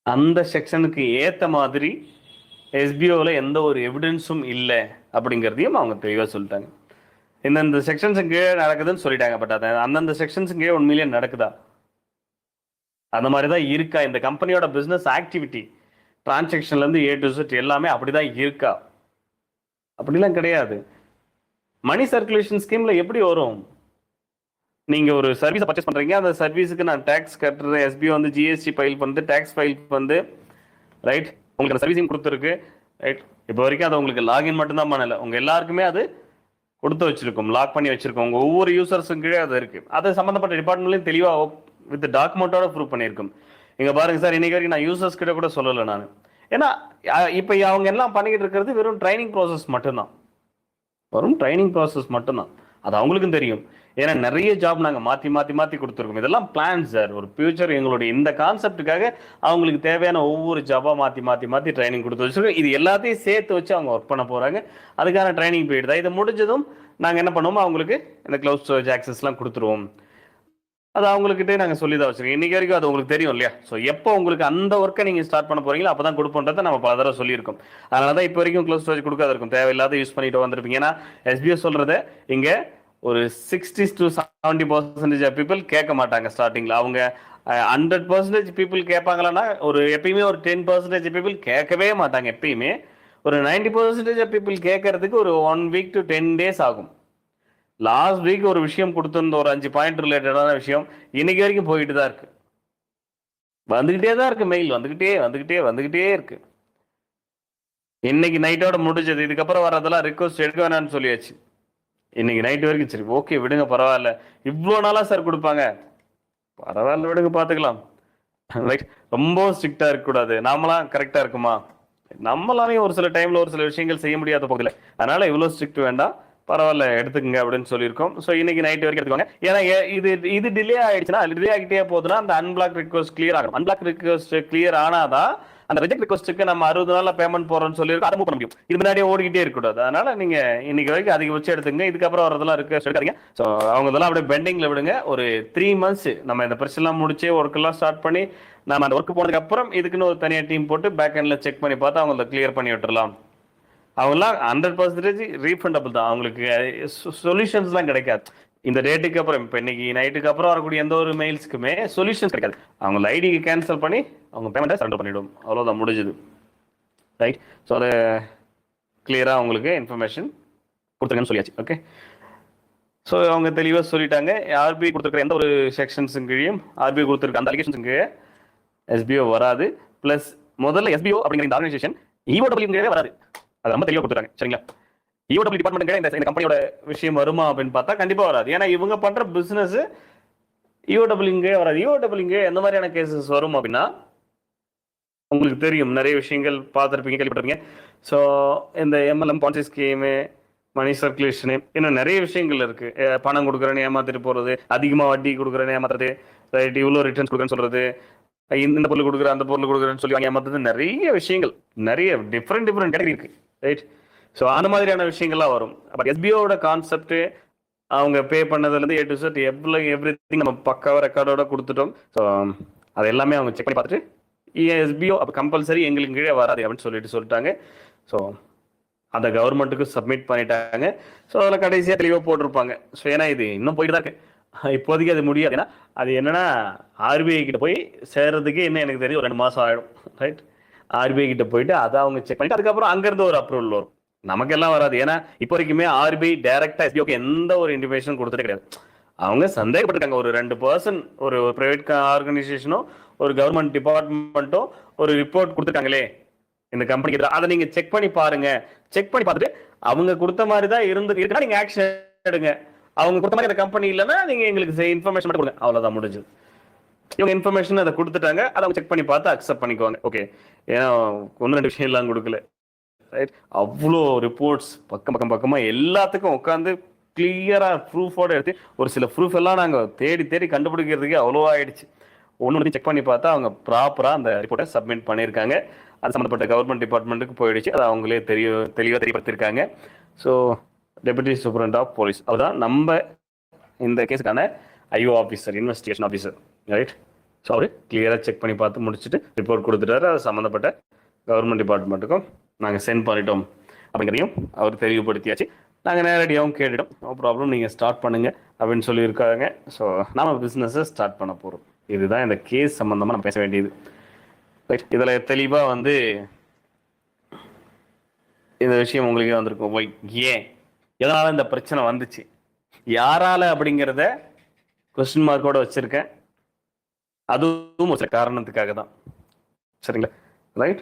அந்த செக்ஷனுக்கு ஏத்த மாதிரி எஸ்பிஓல எந்த ஒரு எவிடன்ஸும் இல்லை அப்படிங்கிறதையும் அவங்க தெளிவாக சொல்லிட்டாங்க. இந்தந்த செக்ஷன்ஸுக்கு கீழே நடக்குதுன்னு சொல்லிட்டாங்க. பட் அது அந்தந்த செக்ஷன்ஸுக்கு கீழே உண்மையிலேயே நடக்குதா, அந்த மாதிரி தான் இருக்கா, இந்த கம்பெனியோட பிசினஸ் ஆக்டிவிட்டி டிரான்சாக்ஷன்ல இருந்து A to Z எல்லாமே அப்படிதான் இருக்கா? அப்படிலாம் கிடையாது. மணி சர்க்குலேஷன் ஸ்கீம்ல எப்படி வரும்? நீங்க ஒரு சர்வீஸ் பர்ச்சேஸ் பண்றீங்க, அந்த சர்வீஸுக்கு நான் டாக்ஸ் கட்டுறேன், எஸ்பிஓ வந்து ஜிஎஸ்டி ஃபைல் வந்து டாக்ஸ் ஃபைல் வந்து ரைட், உங்களுக்கு அந்த சர்வீஸிங் கொடுத்துருக்கு ரைட். இப்போ வரைக்கும் அது உங்களுக்கு லாகின் மட்டும்தான் பண்ணல, உங்க எல்லாருக்குமே அது கொடுத்து வச்சிருக்கோம், லாக் பண்ணி வச்சிருக்கோம். உங்க ஒவ்வொரு யூசர்ஸும் கீழே அது இருக்கு. அது சம்பந்தப்பட்ட டிபார்ட்மெண்ட்லையும் தெளிவா வித் டாக்குமெண்டோட ப்ரூவ் பண்ணியிருக்கும். இங்க பாருங்க சார், இன்னைக்கு வரைக்கும் நான் யூசர்ஸ் கிட்ட கூட சொல்லலை நான். ஏன்னா இப்போ அவங்க எல்லாம் பண்ணிக்கிட்டு இருக்கிறது வெறும் ட்ரைனிங் ப்ராசஸ் மட்டும்தான், வெறும் ட்ரைனிங் ப்ராசஸ் மட்டும்தான். அது அவங்களுக்கும் தெரியும். ஏன்னா நிறைய ஜாப் நாங்கள் மாற்றி மாற்றி மாற்றி கொடுத்துருக்கோம். இதெல்லாம் பிளான் சார், ஒரு ஃபியூச்சர் எங்களுடைய இந்த கான்செப்டுக்காக அவங்களுக்கு தேவையான ஒவ்வொரு ஜாபாக மாற்றி மாற்றி மாற்றி ட்ரைனிங் கொடுத்து வச்சுருக்கோம். இது எல்லாத்தையும் சேர்த்து வச்சு அவங்க ஒர்க் பண்ண போகிறாங்க. அதுக்கான ட்ரைனிங் பீரியட் தான். இது முடிஞ்சதும் நாங்கள் என்ன பண்ணுவோமோ அவங்களுக்கு இந்த க்ளவுட் ஸ்டோரேஜ் ஆக்சஸ்லாம் கொடுத்துருவோம். அது அவங்ககிட்டே நாங்கள் சொல்லி தான் வச்சுருக்கோம். இன்றைக்கி வரைக்கும் அது உங்களுக்கு தெரியும் இல்லையா? ஸோ எப்போ உங்களுக்கு அந்த ஒர்க்கை நீங்கள் ஸ்டார்ட் பண்ண போகிறீங்களோ அப்போ தான் கொடுப்போன்றதை நம்ம பல தடவை சொல்லியிருக்கோம். அதனால தான் இப்போ வரைக்கும் க்ளவுட் ஸ்டோரேஜ் கொடுக்காத இருக்கும், தேவையில்லாத யூஸ் பண்ணிட்டு வந்திருப்பீங்க. ஏன்னா எஸ்பிஎஸ் சொல்கிறத இங்கே ஒரு 60 to 70% பீப்புள் கேட்க மாட்டாங்க ஸ்டார்டிங்கில். அவங்க 100% பீப்புள் கேட்பாங்களான்னா ஒரு எப்பயுமே ஒரு 10% பீப்புள் கேட்கவே மாட்டாங்க. எப்பயுமே ஒரு 90% பீப்புள் கேட்கறதுக்கு ஒரு 1 week to 10 days ஆகும். லாஸ்ட் வீக் ஒரு விஷயம் கொடுத்துருந்த ஒரு 5 பாயிண்ட் ரிலேட்டடான விஷயம் இன்னைக்கு வரைக்கும் போயிட்டு தான் இருக்கு, வந்துகிட்டே தான் இருக்கு, மெயில் வந்துகிட்டே இருக்கு. இன்னைக்கு நைட்டோட முடிஞ்சது, இதுக்கப்புறம் வர்றதெல்லாம் ரிக்வஸ்ட் எடுக்க வேணாம்னு சொல்லியாச்சு. இன்னைக்கு நைட் வரைக்கும் சரி ஓகே விடுங்க பரவாயில்ல, இவ்வளோ நாளா சார் கொடுப்பாங்க, பரவாயில்ல விடுங்க பார்த்துக்கலாம் ரைட். ரொம்ப ஸ்ட்ரிக்டா இருக்கக்கூடாது, நாமலாம் கரெக்டா இருக்குமா? நம்மளாலையும் ஒரு சில டைம்ல ஒரு சில விஷயங்கள் செய்ய முடியாத போதில்லை, அதனால இவ்வளோ ஸ்ட்ரிக்ட் வேண்டாம், பரவாயில்ல எடுத்துக்கங்க அப்படின்னு சொல்லியிருக்கோம். ஸோ இன்னைக்கு நைட் வரைக்கும் எடுத்துக்கோங்க. ஏன்னா இது டிலே ஆயிடுச்சுன்னா, டிலே ஆகிட்டே போகுதுன்னா அந்த அன்பிளாக் ரிக்வஸ்ட் கிளியர் ஆகும். அன்பிளாக் ரிக்வஸ்ட் கிளியர் ஆனாதான் அந்த ரிஜெக்ட் ரிக்வஸ்ட்டுக்கு நம்ம 60 நாள்ல பேமெண்ட் போறோம்னு சொல்லியிருக்கோம், அதை மூவ் பண்ண முடியும். இது முன்னாடியே ஓடிக்கிட்டே இருக்கக்கூடாது. அதனால நீங்க இன்னைக்கு வரைக்கும் அதிகபட்சம் எடுத்துங்க, இதுக்கப்புறம் வரதெல்லாம் ரிக்வஸ்ட் எடுக்காதீங்க. ஸோ அவங்க இதெல்லாம் அப்படியே பெண்டிங்ல விடுங்க. ஒரு 3 months நம்ம இந்த பிரச்சனைலாம் முடிச்சு ஒர்க் எல்லாம் ஸ்டார்ட் பண்ணி நம்ம அந்த ஒர்க் போனதுக்கு அப்புறம் இதுக்குன்னு ஒரு தனியாக டீம் போட்டு பேக் எண்ட்ல செக் பண்ணி பார்த்து அவங்க கிளியர் பண்ணி விட்டுறலாம். அவங்களாம் 100% ரீஃபண்டபிள் தான். அவங்களுக்கு சொல்யூஷன்ஸ்லாம் கிடைக்காது. இந்த டேட்டுக்கு அப்புறம் இப்போ இன்னைக்கு நைட்டுக்கு அப்புறம் வரக்கூடிய எந்த ஒரு மெயில்ஸ்க்குமே சொல்யூஷன்ஸ் கிடைக்காது. அவங்க ஐடிக்கு கேன்சல் பண்ணி அவங்க பேமெண்ட்டை சரண்டர் பண்ணிவிடும், அவ்வளோதான் முடிஞ்சுது ரைட். ஸோ அதை கிளியராக அவங்களுக்கு இன்ஃபர்மேஷன் கொடுத்துருங்கன்னு சொல்லியாச்சு. ஓகே, ஸோ அவங்க தெளிவாக சொல்லிட்டாங்க. ஆர்பிஐ கொடுத்துருக்குற எந்த ஒரு செக்ஷன்ஸும் கீழேயும் ஆர்பிஐ கொடுத்துருக்க அந்த அலிகேஷன்ஸுக்கு எஸ்பிஓ வராது. ப்ளஸ் முதல்ல எஸ்பிஓ அப்படிங்கிற இந்த ஆர்கனைசேஷன் இஓடபிள்யூங்கிறதே வராது, அது ரொம்ப தெளிவாக கொடுத்துருக்காங்க சரிங்களா. இஓடபிள்யூ டிபார்ட்மெண்ட் இந்த கம்பெனியோட விஷயம் வருமா அப்படின்னு பார்த்தா கண்டிப்பா வராது. ஏன்னா இவங்க பண்ற பிசினஸ் இஓடபிள்யூங்கே வராது. இஓடபிள்யூங்கே எந்த மாதிரியான கேசஸ் வரும் அப்படின்னா உங்களுக்கு தெரியும், நிறைய விஷயங்கள் பார்த்துருப்பீங்க, கேள்விப்பட்டிருப்பீங்க. ஸோ இந்த எம்எல்எம் பாலிசி ஸ்கீமு, மணி சர்க்குலேஷனு, இன்னும் நிறைய விஷயங்கள் இருக்கு. பணம் கொடுக்குறேன்னு ஏமாத்திட்டு போறது, அதிகமாக வட்டி கொடுக்குறேன்னு ஏமாத்துறது, ரைட், இவ்வளோ ரிட்டர்ன்ஸ் கொடுக்குறேன்னு சொல்றது, இந்த பொருள் கொடுக்குறேன் அந்த பொருள் கொடுக்குறேன்னு சொல்லி ஏமாத்துறது, நிறைய விஷயங்கள், நிறைய டிஃப்ரெண்ட் கேட்டகரி இருக்கு ரைட். ஸோ அந்த மாதிரியான விஷயங்கள்லாம் வரும். பட் எஸ்பிஓட கான்செப்ட் அவங்க பே பண்ணதுலேருந்து A to Z every thing நம்ம பக்காவாக ரெக்கார்டோட கொடுத்துட்டோம். ஸோ அது எல்லாமே அவங்க செக் பண்ணி பார்த்துட்டு எஸ்பிஓ அப்போ கம்பல்சரி எங்களுக்கு கீழே வராது அப்படின்னு சொல்லிட்டாங்க. ஸோ அதை கவர்மெண்ட்டுக்கு சப்மிட் பண்ணிட்டாங்க. ஸோ அதில் கடைசியாக தெளிவாக போட்டிருப்பாங்க. ஸோ ஏன்னா இது இன்னும் போயிட்டு தான் இருக்கு, இப்போதைக்கு அது முடியாது. ஏன்னா அது என்னன்னா ஆர்பிஐ கிட்ட போய் சேர்றதுக்கு இன்னும் எனக்கு தெரியும் ஒரு 2 மாதம் ஆகிடும் ரைட். ஆர்பிஐ கிட்ட போயிட்டு அதை அவங்க செக் பண்ணிட்டு அதுக்கப்புறம் அங்கேருந்து ஒரு அப்ரூவல் வரும், நமக்கெல்லாம் வராது. ஏன்னா இப்போ வரைக்குமே ஆர்பிஐ டைரக்டா எஸ்பிஓக்கு எந்த ஒரு இன்டிமேஷன் கொடுத்துட்டே கிடையாது. அவங்க சந்தேகப்பட்டிருக்காங்க, ஒரு 2% ஒரு பிரைவேட் ஆர்கனைசேஷனோ ஒரு கவர்மெண்ட் டிபார்ட்மெண்ட்டோ ஒரு ரிப்போர்ட் கொடுத்துருக்காங்களே இந்த கம்பெனிக்கு, அதை நீங்க செக் பண்ணி பாருங்க. செக் பண்ணி பார்த்துட்டு அவங்க கொடுத்த மாதிரி தான் இருக்குன்னா நீங்க ஆக்ஷன் எடுங்க. அவங்க கொடுத்த மாதிரி அந்த கம்பெனி இல்லைன்னா நீங்க எங்களுக்கு இன்ஃபர்மேஷன் மட்டும் கொடுங்க, அவ்வளவுதான் முடிஞ்சது. இவங்க இன்ஃபர்மேஷன் அதை கொடுத்துட்டாங்க, அதை அவங்க செக் பண்ணி பார்த்து அக்செப்ட் பண்ணிக்குவாங்க. ஓகே, ஏன்னா 1-2 விஷயம் எல்லாம் கொடுக்கல ரைட். அவ்வளோ ரிப்போர்ட்ஸ் பக்கமா எல்லாத்துக்கும் உட்காந்து கிளியரா ப்ரூஃபோட எடுத்து, ஒரு சில ப்ரூஃப் எல்லாம் நாங்கள் தேடி கண்டுபிடிக்கிறதுக்கு அவ்வளோ ஆயிடுச்சு. ஒன்று செக் பண்ணி பார்த்தா அவங்க ப்ராப்பரா அந்த ரிப்போர்ட்டை சப்மிட் பண்ணியிருக்காங்க. அது சம்மந்தப்பட்ட கவர்மெண்ட் டிபார்ட்மெண்ட்டுக்கு போயிடுச்சு, அது அவங்களே தெளிவாக தெரியப்படுத்திருக்காங்க. So deputy superintendent of police அவர் தான் நம்ம இந்த கேஸுக்கான IO officer, investigation officer right. So அவர் கிளியராக செக் பண்ணி பார்த்து முடிச்சுட்டு ரிப்போர்ட் கொடுத்துட்டாரு. அது சம்மந்தப்பட்ட கவர்மெண்ட் டிபார்ட்மெண்ட்டுக்கும் நாங்கள் சென்ட் பண்ணிட்டோம் அப்படிங்கிறதையும் அவர் தெளிவுபடுத்தியாச்சு. நாங்கள் நேரடியாகவும் கேட்டுட்டோம், நோ ப்ராப்ளம் நீங்கள் ஸ்டார்ட் பண்ணுங்க அப்படின்னு சொல்லியிருக்காங்க. ஸோ நம்ம பிஸ்னஸை ஸ்டார்ட் பண்ண போகிறோம். இதுதான் இந்த கேஸ் சம்மந்தமாக நம்ம பேச வேண்டியது ரைட். இதில் தெளிவாக வந்து இந்த விஷயம் உங்களுக்கே வந்திருக்கும். ஏன் எதனால இந்த பிரச்சனை வந்துச்சு, யாரால அப்படிங்கிறத கொஸ்டின் மார்க்கோட வச்சிருக்கேன். அதுவும் ஒரு காரணத்துக்காக தான். சரிங்களா? ரைட்.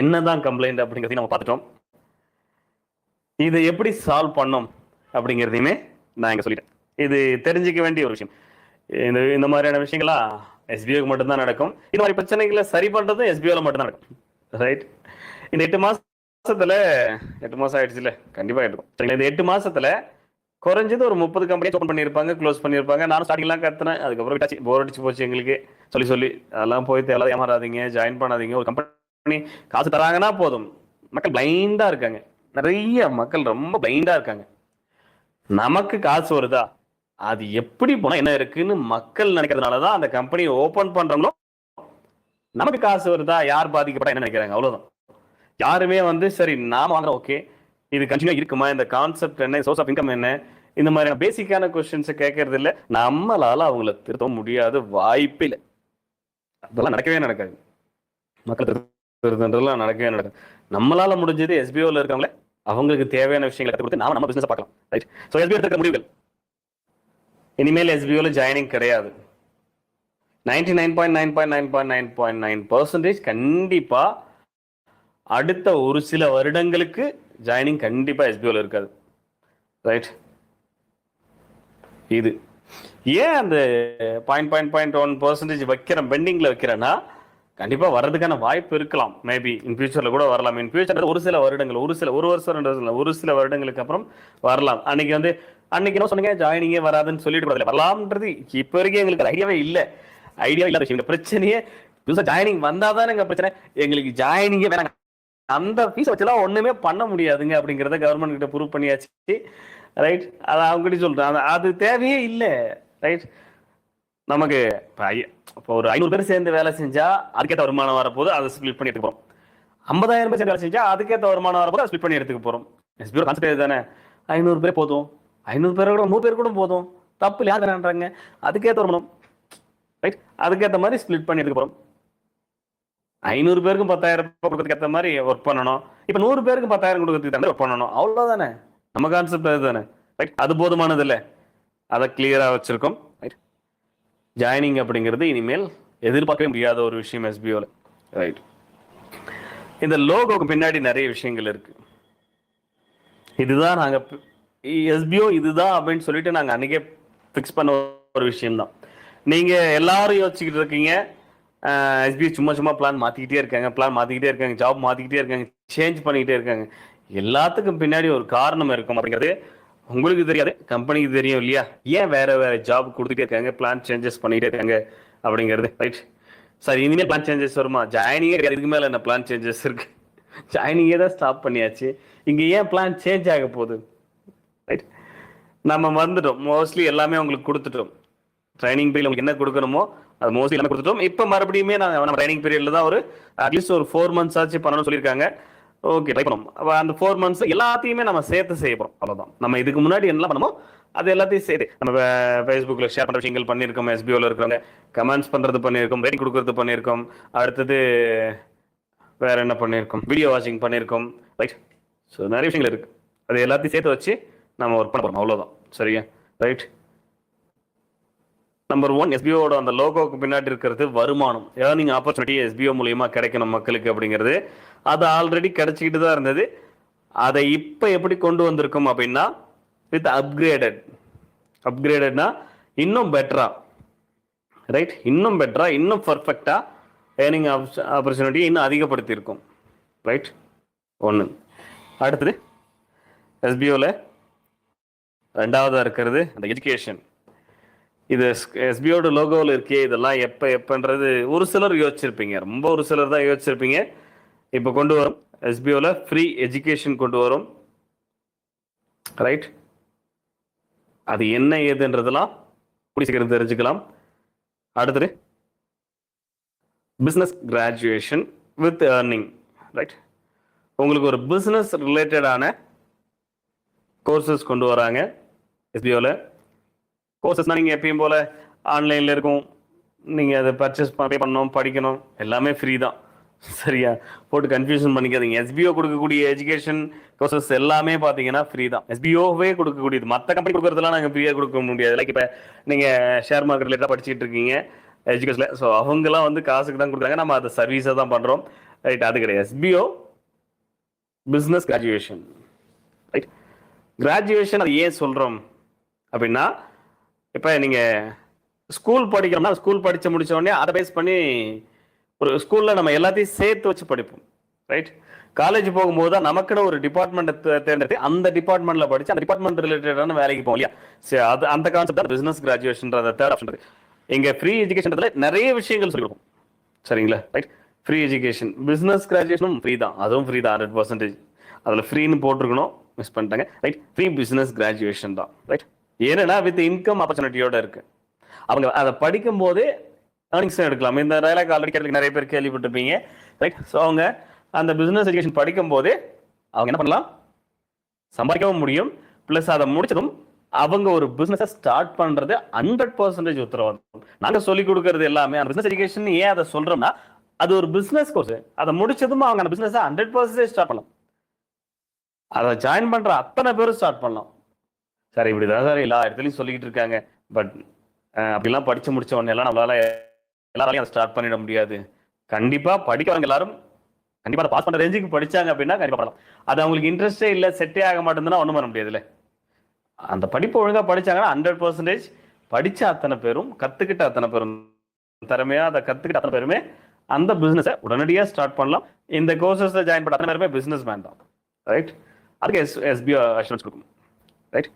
என்னதான் கம்ப்ளைண்ட் அப்படிங்கிறதையும் நம்ம பார்த்துட்டோம். இதை எப்படி சால்வ் பண்ணோம் அப்படிங்கிறதையுமே நான் இங்க சொல்லிட்டேன். இது தெரிஞ்சுக்க வேண்டிய ஒரு விஷயம். இந்த மாதிரியான விஷயங்களா எஸ்பிஓக்கு மட்டும்தான் நடக்கும். இந்த மாதிரி பிரச்சனைகளை சரி பண்றதும் எஸ்பிஓல மட்டும்தான் நடக்கும். ரைட். இந்த 8 மாசத்துல 8 மாசம் ஆயிடுச்சுல, கண்டிப்பா எடுக்கும். சரிங்களா? இந்த 8 மாசத்துல குறைஞ்சது ஒரு 30 கம்பெனி ஓப்பன் பண்ணியிருப்பாங்க, க்ளோஸ் பண்ணியிருப்பாங்க. நானும் ஸ்டார்டிங்லாம் கத்துனேன், அதுக்கப்புறம் விட்டாச்சு, போர் அடிச்சு போச்சு எங்களுக்கு. சொல்லி அதெல்லாம் போய் தேவை ஏமாறாதீங்க, ஜாயின் பண்ணாதீங்க. ஒரு கம்பெனி காசு தராங்கன்னா போதும். மக்கள் பிளைண்டா இருக்காங்க, நிறைய மக்கள் ரொம்ப பிளைண்டா இருக்காங்க. நமக்கு காசு வருதா, அது எப்படி போனா என்ன இருக்குன்னு மக்கள் நினைக்கிறதுனாலதான் அந்த கம்பெனி ஓபன் பண்றவங்களும் நமக்கு காசு வருதா, யார் பாதிக்கப்பட்டா என்ன நினைக்கிறாங்க, அவ்வளவுதான். யாருமே சரி நாம வாங்குறோம், ஓகே இது கண்டினியூ இருக்குமா, இந்த கான்செப்ட் என்ன, சோர்ஸ் ஆஃப் இன்கம் என்ன, இந்த மாதிரியான பேசிக்கான கொஸ்டின்ஸ் கேட்கறது இல்லை. நம்மளால அவங்கள திருத்த முடியாது, வாய்ப்பே இல்லை. அதெல்லாம் நடக்கவே நடக்காது. மக்கள் திருத்தன்றதுலாம் நடக்கவே நடக்காது. நம்மளால முடிஞ்சது எஸ்பிஓல இருக்கவங்கள அவங்களுக்கு தேவையான விஷயங்களை கற்றுக் கொடுத்து நாம நம்ம பிசினஸ் பார்க்கலாம். ரைட். ஸோ எஸ்பிஓ இருக்கிற முடிவுகள், இனிமேல் எஸ்பிஓல ஜாயினிங் கிடையாது. 99.9.9.9% கண்டிப்பா அடுத்த ஒரு சில வருடங்களுக்கு ஜாயினிங் கண்டிப்பா எஸ்பிஓல இருக்காது. ரைட். இது ஏன் அந்த 0.1% வைக்கிறேன், பெண்டிங்ல வைக்கிறேன்னா கண்டிப்பா வர்றதுக்கான வாய்ப்பு இருக்கலாம். மேபி இன் ஃபியூச்சர்ல கூட வரலாம். இன் ஃபியூச்சர் ஒரு சில வருடங்கள், ஒரு வருஷம் ஒரு சில வருடங்களுக்கு அப்புறம் வரலாம். அன்னைக்கு என்ன சொன்னீங்க, ஜாயினிங்கே வராதுன்னு சொல்லிட்டு வரலாம்ன்றது இப்ப வரைக்கும் எங்களுக்கு ஐடியாவே இல்லை. ஐடியா இல்லாத விஷயம். பிரச்சனையே புதுசா ஜாயினிங் வந்தாதான் எங்க பிரச்சனை. எங்களுக்கு ஜாயினிங்கே வேணாங்க, அந்த ஃபீஸ் வச்செல்லாம் ஒண்ணுமே பண்ண முடியாதுங்க அப்படிங்கிறத கவர்மெண்ட் கிட்ட ப்ரூவ் பண்ணியாச்சு. ரைட். அதை அவங்ககிட்ட சொல்றேன், அது தேவையே இல்லை. ரைட். நமக்கு இப்போ ஒரு 500 பேர் சேர்ந்து வேலை செஞ்சா அதுக்கேற்ற வருமானம் வரப்போது, அதை ஸ்பிளிட் பண்ணி எடுத்துக்க போறோம். 50,000 பேர் சேர்ந்து வேலை செஞ்சா அதுக்கேற்ற வருமானம் வரப்போது, அதை ஸ்பிளிட் பண்ணி எடுத்துக்க போறோம். எஸ்பிஓ கான்செப்ட் தானே, 500 பேர் போதும், 500 பேரை கூட 100 பேர் கூட போதும், தப்பு யார் வேணான்றாங்க, அதுக்கேற்ற வருமானம். ரைட். அதுக்கேற்ற மாதிரி ஸ்பிளிட் பண்ணி எடுத்துக்க போறோம். 500 பேருக்கும் 10,000 ரூபாய் கொடுக்கறதுக்கு ஏற்ற மாதிரி ஒர்க் பண்ணணும். இப்ப 100 பேருக்கு 10,000 கொடுக்கறதுக்கு ஒர்க் பண்ணணும். அவ்வளவுதானே நம்ம கான்செப்ட், அதுதானே. ரைட். அது போதுமானது இல்லை, அதை கிளியரா வச்சிருக்கோம். ரைட். ஜாயினிங் அப்படிங்கிறது இனிமேல் எதிர்பார்க்கவே முடியாத ஒரு விஷயம் எஸ்பிஓல. ரைட். இந்த லோகோக்கு பின்னாடி நிறைய விஷயங்கள் இருக்கு. இதுதான் நாங்க எஸ்பிஓ இதுதான் அப்படின்னு சொல்லிட்டு நாங்க அன்னைக்கே பிக்ஸ் பண்ண ஒரு விஷயம் தான். நீங்க எல்லாரும் யோசிச்சுக்கிட்டு இருக்கீங்க, எஸ்பிஓ சும்மா பிளான் மாத்திக்கிட்டே இருக்காங்க, ஜாப் மாத்திக்கிட்டே இருக்காங்க, சேஞ்ச் பண்ணிக்கிட்டே இருக்காங்க. எல்லாத்துக்கும் பின்னாடி ஒரு காரணம் இருக்கும் அப்படிங்கிறது உங்களுக்கு தெரியாது, கம்பெனிக்கு தெரியும் இல்லையா? ஏன் வேற ஜாப் கொடுத்துட்டே இருக்காங்க, பிளான் சேஞ்சஸ் பண்ணிட்டே இருக்காங்க அப்படிங்கிறது. ரைட். சார் இனிமேல் பிளான் சேஞ்சஸ் வருமா? ஜாயினிங்கே இதுக்கு மேல என்ன பிளான் சேஞ்சஸ் இருக்கு? ஜாயினிங்கே தான் ஸ்டாப் பண்ணியாச்சு, இங்க ஏன் பிளான் சேஞ்ச் ஆக போகுது? ரைட். நம்ம வந்துட்டோம், மோஸ்ட்லி எல்லாமே உங்களுக்கு கொடுத்துட்டோம். ட்ரைனிங் பீரியட் உங்களுக்கு என்ன கொடுக்கணுமோ அது மோஸ்ட்லி எல்லாமே கொடுத்துட்டோம். இப்போ மறுபடியுமே நம்ம ட்ரைனிங் பீரியட்ல தான் ஒரு அட்லீஸ்ட் ஒரு 4 months ஆச்சு பண்ணணும்னு சொல்லியிருக்காங்க. ஓகே, ட்ரை பண்ணுவோம். அந்த 4 months எல்லாத்தையுமே நம்ம சேர்த்து செய்ய போறோம், அவ்வளவுதான். நம்ம இதுக்கு முன்னாடி என்ன பண்ணுமோ அது எல்லாத்தையும் சேர்த்து நம்ம ஃபேஸ்புக்ல ஷேர் பண்ற விஷயங்கள் பண்ணியிருக்கோம், எஸ்பிஓல இருக்கிறவங்க கமெண்ட்ஸ் பண்றது பண்ணியிருக்கோம், ரேட்டிங் கொடுக்கறது பண்ணியிருக்கோம், அடுத்தது வேற என்ன பண்ணியிருக்கோம், வீடியோ வாட்சிங் பண்ணியிருக்கோம். ரைட். ஸோ நிறைய விஷயங்கள் இருக்கு, அது எல்லாத்தையும் சேர்த்து வச்சு நம்ம ஒர்க் பண்ண போறோம், அவ்வளவுதான். சரியா? ரைட். நம்பர் 1, எஸ்பிஓட அந்த லோகோக்கு பின்னாடி இருக்கிறது வருமானம், ஏர்னிங் ஆப்பர்ச்சுனிட்டி எஸ்பிஓ மூலியமா கிடைக்கணும் மக்களுக்கு அப்படிங்கிறது. அது ஆல்ரெடி கிடைச்சிக்கிட்டு தான் இருந்தது. அதை இப்போ எப்படி கொண்டு வந்திருக்கோம் அப்படின்னா வித் அப்கிரேடட்னா இன்னும் பெட்டரா. ரைட். இன்னும் பெட்டரா, இன்னும் பர்ஃபெக்டா ஏர்னிங் ஆப்பர்ச்சுனிட்டி இன்னும் அதிகப்படுத்தியிருக்கும். ரைட். ஒன்று. அடுத்தது எஸ்பிஓல ரெண்டாவதா இருக்கிறது அந்த எஜுகேஷன். இது எஸ்பிஓட லோகோவில் இருக்கே, இதெல்லாம் எப்பன்றது ஒரு சிலர் யோசிச்சிருப்பீங்க, ரொம்ப ஒரு சிலர் தான் யோசிச்சிருப்பீங்க. இப்போ கொண்டு வரும் எஸ்பிஓல ஃப்ரீ எஜுகேஷன் கொண்டு வரும். ரைட். அது என்ன ஏதுன்றதெல்லாம் கூடிய சீக்கிரம் தெரிஞ்சுக்கலாம். அடுத்தது business graduation with earning. Right. உங்களுக்கு ஒரு பிசினஸ் ரிலேட்டடான கோர்சஸ் கொண்டு வராங்க எஸ்பிஓல. கோர்சஸ்னா நீங்கள் எப்பயும் போல் ஆன்லைனில் இருக்கும், நீங்கள் அதை பர்ச்சேஸ் பண்ணணும், படிக்கணும், எல்லாமே ஃப்ரீ தான். சரியா? போட்டு கன்ஃபியூஷன் பண்ணிக்காதீங்க. எஸ்பிஓ கொடுக்கக்கூடிய எஜுகேஷன் கோர்சஸ் எல்லாமே பார்த்தீங்கன்னா ஃப்ரீ தான். எஸ்பிஓவே கொடுக்கக்கூடியது. மற்ற கம்பெனி கொடுக்கறதெல்லாம் நாங்கள் ஃப்ரீயாக கொடுக்க முடியாது. லைக் இப்போ நீங்கள் ஷேர் மார்க்கெட் ரிலேட்டடாக படிச்சுட்டு இருக்கீங்க எஜுகேஷனில். ஸோ அவங்கெல்லாம் வந்து காசுக்கு தான் கொடுக்குறாங்க. நம்ம அதை சர்வீஸாக தான் பண்ணுறோம். ரைட், அது கிடையாது. SPO business graduation. Right, graduation அது ஏன் சொல்கிறோம் அப்படின்னா, இப்போ நீங்கள் ஸ்கூல் படிக்கிறோம்னா ஸ்கூல் படித்து முடிச்ச உடனே அதை பேஸ் பண்ணி ஒரு ஸ்கூலில் நம்ம எல்லாத்தையும் சேர்த்து வச்சு படிப்போம். ரைட், காலேஜ் போகும்போது தான் நமக்குன்னு ஒரு டிபார்ட்மெண்ட்டை தேர்ந்தெடுத்து அந்த டிபார்ட்மெண்ட்ல படிச்சு அந்த டிபார்ட்மெண்ட் ரிலேட்டடான வேலைக்கு போகும் இல்லையா? சரி, அது அந்த கான்செப்ட் தான் பிசினஸ் கிராஜுவேஷன் தேர்ட் ஆப்ஷன். எங்க ஃப்ரீ எஜுகேஷன்ல நிறைய விஷயங்கள் சொல்லி கொடுப்போம். சரிங்களா? ரைட், ஃப்ரீ எஜுகேஷன் பிசினஸ் கிராஜுவேஷனும் ஃப்ரீ தான். அதுவும் ஃப்ரீ தான் 100%. அதில் ஃப்ரீன்னு போட்டிருக்கணும், மிஸ் பண்ணிட்டாங்க. ரைட், ஃப்ரீ பிசினஸ் கிராஜுவேஷன் தான். ரைட், ஏன்னா வித் இன்கம் ஆப்பர்ச்சுனிட்டியோட இருக்கு. அவங்க அதை படிக்கும் போதே ஏர்னிங்ஸ் எடுக்கலாம். இந்த டைலாக் ஆல்ரெடி நிறைய பேர் கேள்விப்பட்டிருப்பீங்க. ரைட், ஸோ அவங்க அந்த பிசினஸ் எஜுகேஷன் படிக்கும் போதே அவங்க என்ன பண்ணலாம், சம்பாதிக்கவும் முடியும். பிளஸ் அதை முடிச்சதும் அவங்க ஒரு பிசினஸை ஸ்டார்ட் பண்றது 100% உத்தரவாதம். நாங்க சொல்லிக் கொடுக்கறது எல்லாமே அந்த பிசினஸ் எஜுகேஷன். ஏன் அதை சொல்றோம்னா, அது ஒரு பிசினஸ் கோர்ஸ். அதை முடிச்சதும் அவங்க அந்த பிசினஸை 100% ஸ்டார்ட் பண்ணலாம். அதை ஜாயின் பண்ற அத்தனை பேரும் ஸ்டார்ட் பண்ணலாம். சார் இப்படிதான் சார் எல்லா இடத்துலையும் சொல்லிக்கிட்டு இருக்காங்க. பட் அப்படிலாம் படிச்சு முடிச்ச உடனே எல்லாம் நம்மளால எல்லாராலையும் அதை ஸ்டார்ட் பண்ணிட முடியாது. கண்டிப்பா படிக்கிறவங்க எல்லாரும் கண்டிப்பா அதை பாஸ் பண்ற ரேஞ்சுக்கு படிச்சாங்க அப்படின்னா கண்டிப்பா பண்ணலாம். அது அவங்களுக்கு இன்ட்ரெஸ்டே இல்லை, செட்டே ஆக மாட்டேங்குதுன்னா ஒன்றும் பண்ண முடியாதுல்ல. அந்த படிப்பு ஒழுங்கா படிச்சாங்கன்னா 100% படிச்ச அத்தனை பேரும், கத்துக்கிட்ட அத்தனை பேரும், திறமையா அதை கத்துக்கிட்ட அத்தனை பேருமே அந்த பிசினஸை உடனடியாக ஸ்டார்ட் பண்ணலாம். இந்த கோர்சஸ்ல ஜாயின் பண்ண அத்தனை பேருமே பிசினஸ் மேன் தான். ரைட், அதுக்கு எஸ்பிஓ அஷூரன்ஸ் கொடுக்கும். ரைட்,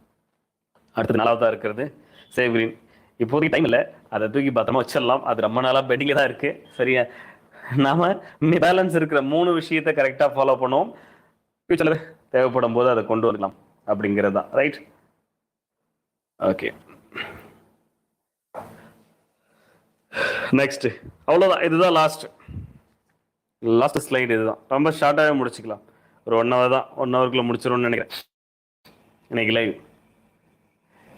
அடுத்தது நாலாவதா இருக்கிறது சேவ் கிரீன். இப்போதைக்கு டைம் இல்லை, அதை தூக்கி பத்திரமா வச்சிடலாம். அது ரொம்ப நாளாக பெண்டிங்ல தான் இருக்கு. சரியா, நாம பேலன்ஸ் இருக்கிற 3 விஷயத்தை கரெக்டாக ஃபாலோ பண்ணுவோம். ஃபியூச்சர்ல தேவைப்படும் போது அதை கொண்டு வரலாம் அப்படிங்கிறது தான். Right, okay. நெக்ஸ்ட், அவ்வளோதான். இதுதான் லாஸ்ட் ஸ்லைடு. இதுதான் ரொம்ப ஷார்ட்டாகவே முடிச்சுக்கலாம். ஒரு 1 hour தான், 1 hourக்குள்ள முடிச்சிடும்னு நினைக்கிறேன் இன்னைக்கு லைவ்.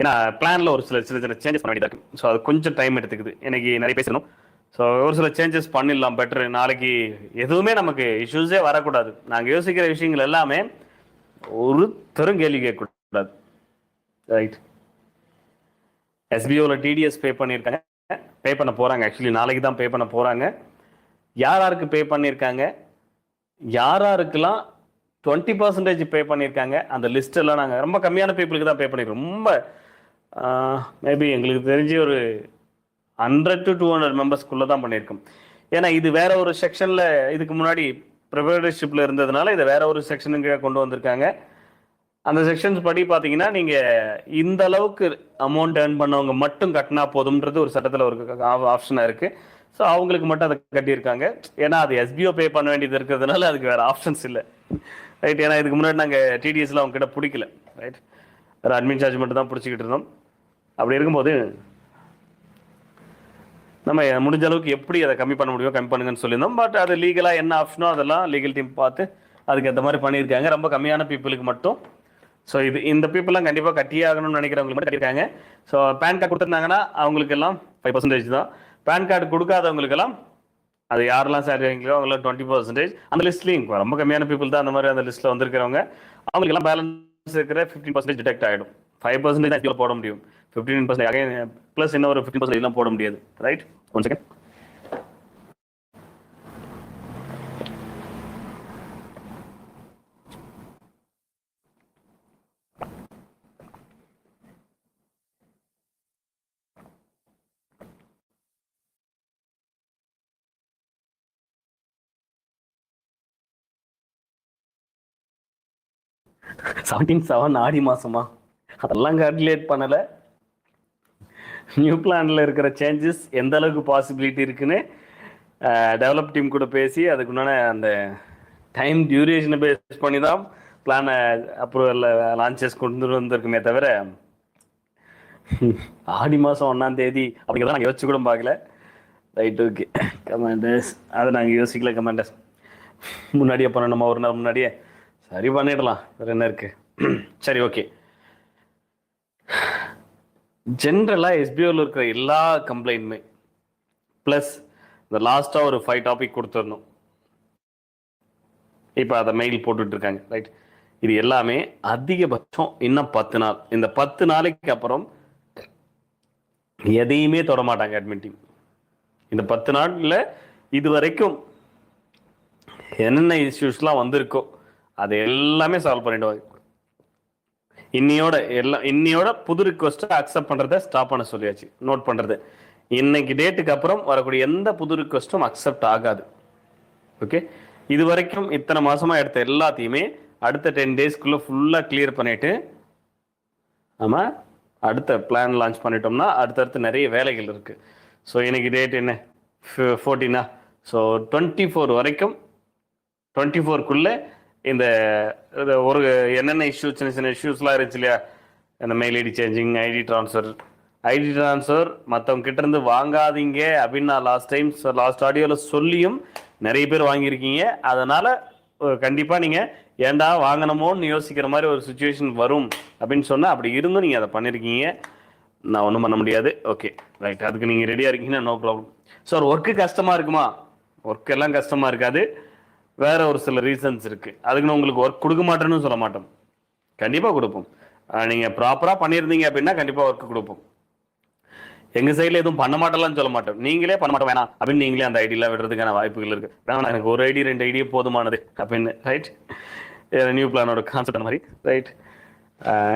ஏன்னா பிளான்ல ஒரு சில சேஞ்சஸ் பண்ண வேண்டியதாக இருக்கு. ஸோ அது கொஞ்சம் டைம் எடுத்துக்குது. எனக்கு நிறைய பேசணும். ஸோ ஒரு சில சேஞ்சஸ் பண்ணிடலாம் பெட்டர். நாளைக்கு எதுவுமே நமக்கு இஷ்யூஸே வரக்கூடாது. நாங்கள் யோசிக்கிற விஷயங்கள் எல்லாமே ஒருத்தரும் கேள்வி கேட்கக்கூடாது. ரைட், எஸ்பிஓவில் டிடிஎஸ் பே பண்ணியிருக்காங்க, பே பண்ண போகிறாங்க. ஆக்சுவலி நாளைக்கு தான் பே பண்ண போகிறாங்க. யாருக்கு பே பண்ணியிருக்காங்க, யாருக்கெல்லாம் 20% பே பண்ணியிருக்காங்க, அந்த லிஸ்ட் எல்லாம் நாங்கள் ரொம்ப கம்மியான பீப்புளுக்கு தான் பே பண்ணியிருக்கோம். ரொம்ப மேபி எங்களுக்கு தெரிஞ்சு ஒரு 100 to 200 மெம்பர்ஸ்க்குள்ள தான் பண்ணியிருக்கோம். ஏன்னா இது வேற ஒரு செக்ஷன்ல இதுக்கு முன்னாடி ப்ரிப்பரேட்டர்ஷிப்ல இருந்ததுனால இதை வேற ஒரு செக்ஷனுக்கு கொண்டு வந்திருக்காங்க. அந்த செக்ஷன்ஸ் படி பார்த்தீங்கன்னா நீங்க இந்த அளவுக்கு அமௌண்ட் ஏர்ன் பண்ணவங்க மட்டும் கட்டினா போதும்ன்றது ஒரு சட்டத்தில் ஒரு ஆப்ஷனாக இருக்கு. ஸோ அவங்களுக்கு மட்டும் அதை கட்டியிருக்காங்க. ஏன்னா அது எஸ்பிஓ பே பண்ண வேண்டியது இருக்கிறதுனால அதுக்கு வேற ஆப்ஷன்ஸ் இல்லை. ரைட், ஏன்னா இதுக்கு முன்னாடி நாங்கள் டிடிஎஸ்ல அவங்க கிட்ட பிடிக்கல. ரைட், வேற அட்மின் சார்ஜ் மட்டும் தான் பிடிச்சிக்கிட்டு இருந்தோம். அப்படி இருக்கும்போது நம்ம முடிஞ்ச அளவுக்கு எப்படி அதை கம்மி பண்ண முடியும் கம்மி பண்ணுங்கன்னு சொல்லியிருந்தோம். பட் அது லீகலாக என்ன ஆப்ஷனோ அதெல்லாம் லீகல் டீம் பார்த்து அதுக்கு ஏற்ற மாதிரி பண்ணியிருக்காங்க. ரொம்ப கம்மியான பீப்புளுக்கு மட்டும். ஸோ இந்த பீப்புளெலாம் கண்டிப்பாக கட்டியே ஆகணும்னு நினைக்கிறவங்களுக்கு மட்டும் கட்டியிருக்காங்க. ஸோ பேன் கார்டு கொடுத்துருந்தாங்கன்னா அவங்களுக்கு எல்லாம் 5% தான். பேன் கார்டு கொடுக்காதவங்களுக்கெல்லாம் அது யாரெல்லாம் சேலரி வாங்கிக்கோ அவங்களாம் 20%. அந்த லிஸ்ட்லையும் ரொம்ப கம்மியான பீப்புள் தான் அந்த மாதிரி அந்த லிஸ்ட்டில் வந்திருக்கிறவங்க. அவங்களுக்கெல்லாம் பேலன்ஸ் இருக்கிற 15% டிடெக்ட் ஆகிடும். 5% தான் இதில் போட முடியும். 15% அகைன் ப்ளஸ் இன்னும் ஒரு 15% எல்லாம் போட முடியாது. Right, 1 second. ஆடி மாசமா அதெல்லாம் கால்குலேட் பண்ணலை. நியூ பிளான்ல இருக்கிற சேஞ்சஸ் எந்த அளவுக்கு பாசிபிலிட்டி இருக்குன்னு டெவலப் டீம் கூட பேசி அதுக்குண்டான அந்த டைம் டியூரேஷனை பேஸ் பண்ணி தான் பிளானை அப்ரூவல் லான்ச்சஸ் கொண்டு வந்திருக்குமே தவிர ஆடி மாதம் 1ஆம் தேதி அப்படிங்கிறத நாங்கள் யோசிச்சு கூட பார்க்கல. Right, okay. கமாண்டர்ஸ் அதை நாங்கள் யோசிக்கல. கமாண்டர்ஸ் முன்னாடியே பண்ணணுமா, ஒரு நாள் முன்னாடியே சரி பண்ணிடலாம், வேறு என்ன இருக்கு. சரி, ஓகே. ஜென்ரலாக எஸ்பிஓவில் இருக்கிற எல்லா கம்ப்ளைண்ட்டுமே ப்ளஸ் இந்த லாஸ்ட்டாக ஒரு 5 டாபிக் கொடுத்துடணும். இப்போ அதை மெயில் போட்டுட்டு இருக்காங்க. ரைட், இது எல்லாமே அதிகபட்சம் இன்னும் 10 நாள். இந்த 10 நாளைக்கு அப்புறம் எதையுமே தொட மாட்டாங்க அட்மின் டீம். இந்த 10 நாளில் இது வரைக்கும் என்னென்ன இஷ்யூஸ்லாம் வந்திருக்கோ அது எல்லாமே சால்வ் பண்ணிடுவாங்க. இன்னையோட புது ரிக்வஸ்ட்டை அக்செப்ட் பண்ணுறதை ஸ்டாப் பண்ண சொல்லியாச்சு. நோட் பண்ணுறது, இன்னைக்கு டேட்டுக்கு அப்புறம் வரக்கூடிய எந்த புது ரிக்வஸ்ட்டும் அக்செப்ட் ஆகாது. ஓகே, இது வரைக்கும் இத்தனை மாசமா எடுத்த எல்லாத்தையுமே அடுத்த 10 டேஸ்க்குள்ள ஃபுல்லாக கிளியர் பண்ணிட்டு நம்ம அடுத்த பிளான் லான்ச் பண்ணிட்டோம்னா அடுத்தடுத்து நிறைய வேலைகள் இருக்கு. ஸோ இன்னைக்கு டேட் என்ன, 14. ஸோ 24 வரைக்கும் 24க்குள்ள இந்த ஒரு என்னென்ன இஷ்யூ, சின்ன சின்ன இஷ்யூஸ்லாம் இருந்துச்சு இல்லையா, இந்த mail ID changing, ID transfer மற்றவங்க கிட்ட இருந்து வாங்காதீங்க அப்படின்னு நான் லாஸ்ட் ஆடியோவில் சொல்லியும் நிறைய பேர் வாங்கியிருக்கீங்க. அதனால கண்டிப்பாக நீங்கள் ஏன்டா வாங்கணுமோன்னு யோசிக்கிற மாதிரி ஒரு சுச்சுவேஷன் வரும் அப்படின்னு சொன்னால் அப்படி இருந்தும் நீங்கள் அதை பண்ணியிருக்கீங்க. நான் ஒன்றும் பண்ண முடியாது. ஓகே ரைட், அதுக்கு நீங்கள் ரெடியாக இருக்கீங்கன்னா நோ ப்ராப்ளம். ஸோ ஒர்க்கு கஷ்டமாக இருக்குமா? ஒர்க் எல்லாம் கஷ்டமாக இருக்காது, வேற ஒரு சில ரீசன்ஸ் இருக்கு. அதுக்குன்னு உங்களுக்கு ஒர்க் கொடுக்க மாட்டேன்னு சொல்ல மாட்டோம், கண்டிப்பாக கொடுப்போம். நீங்கள் ப்ராப்பராக பண்ணியிருந்தீங்க அப்படின்னா கண்டிப்பாக ஒர்க் கொடுப்போம். எங்கள் சைடில் எதுவும் பண்ண மாட்டேலான்னு சொல்ல மாட்டோம். நீங்களே பண்ண மாட்டோம் வேணாம் அப்படின்னு நீங்களே அந்த ஐடியில் விடுறதுக்கான வாய்ப்புகள் இருக்கு. வேணாம் எனக்கு ஒரு ஐடி 2 ஐடியே போதுமானது அப்படின்னு. ரைட், நியூ பிளானோட கான்செப்ட் மாதிரி. ரைட்,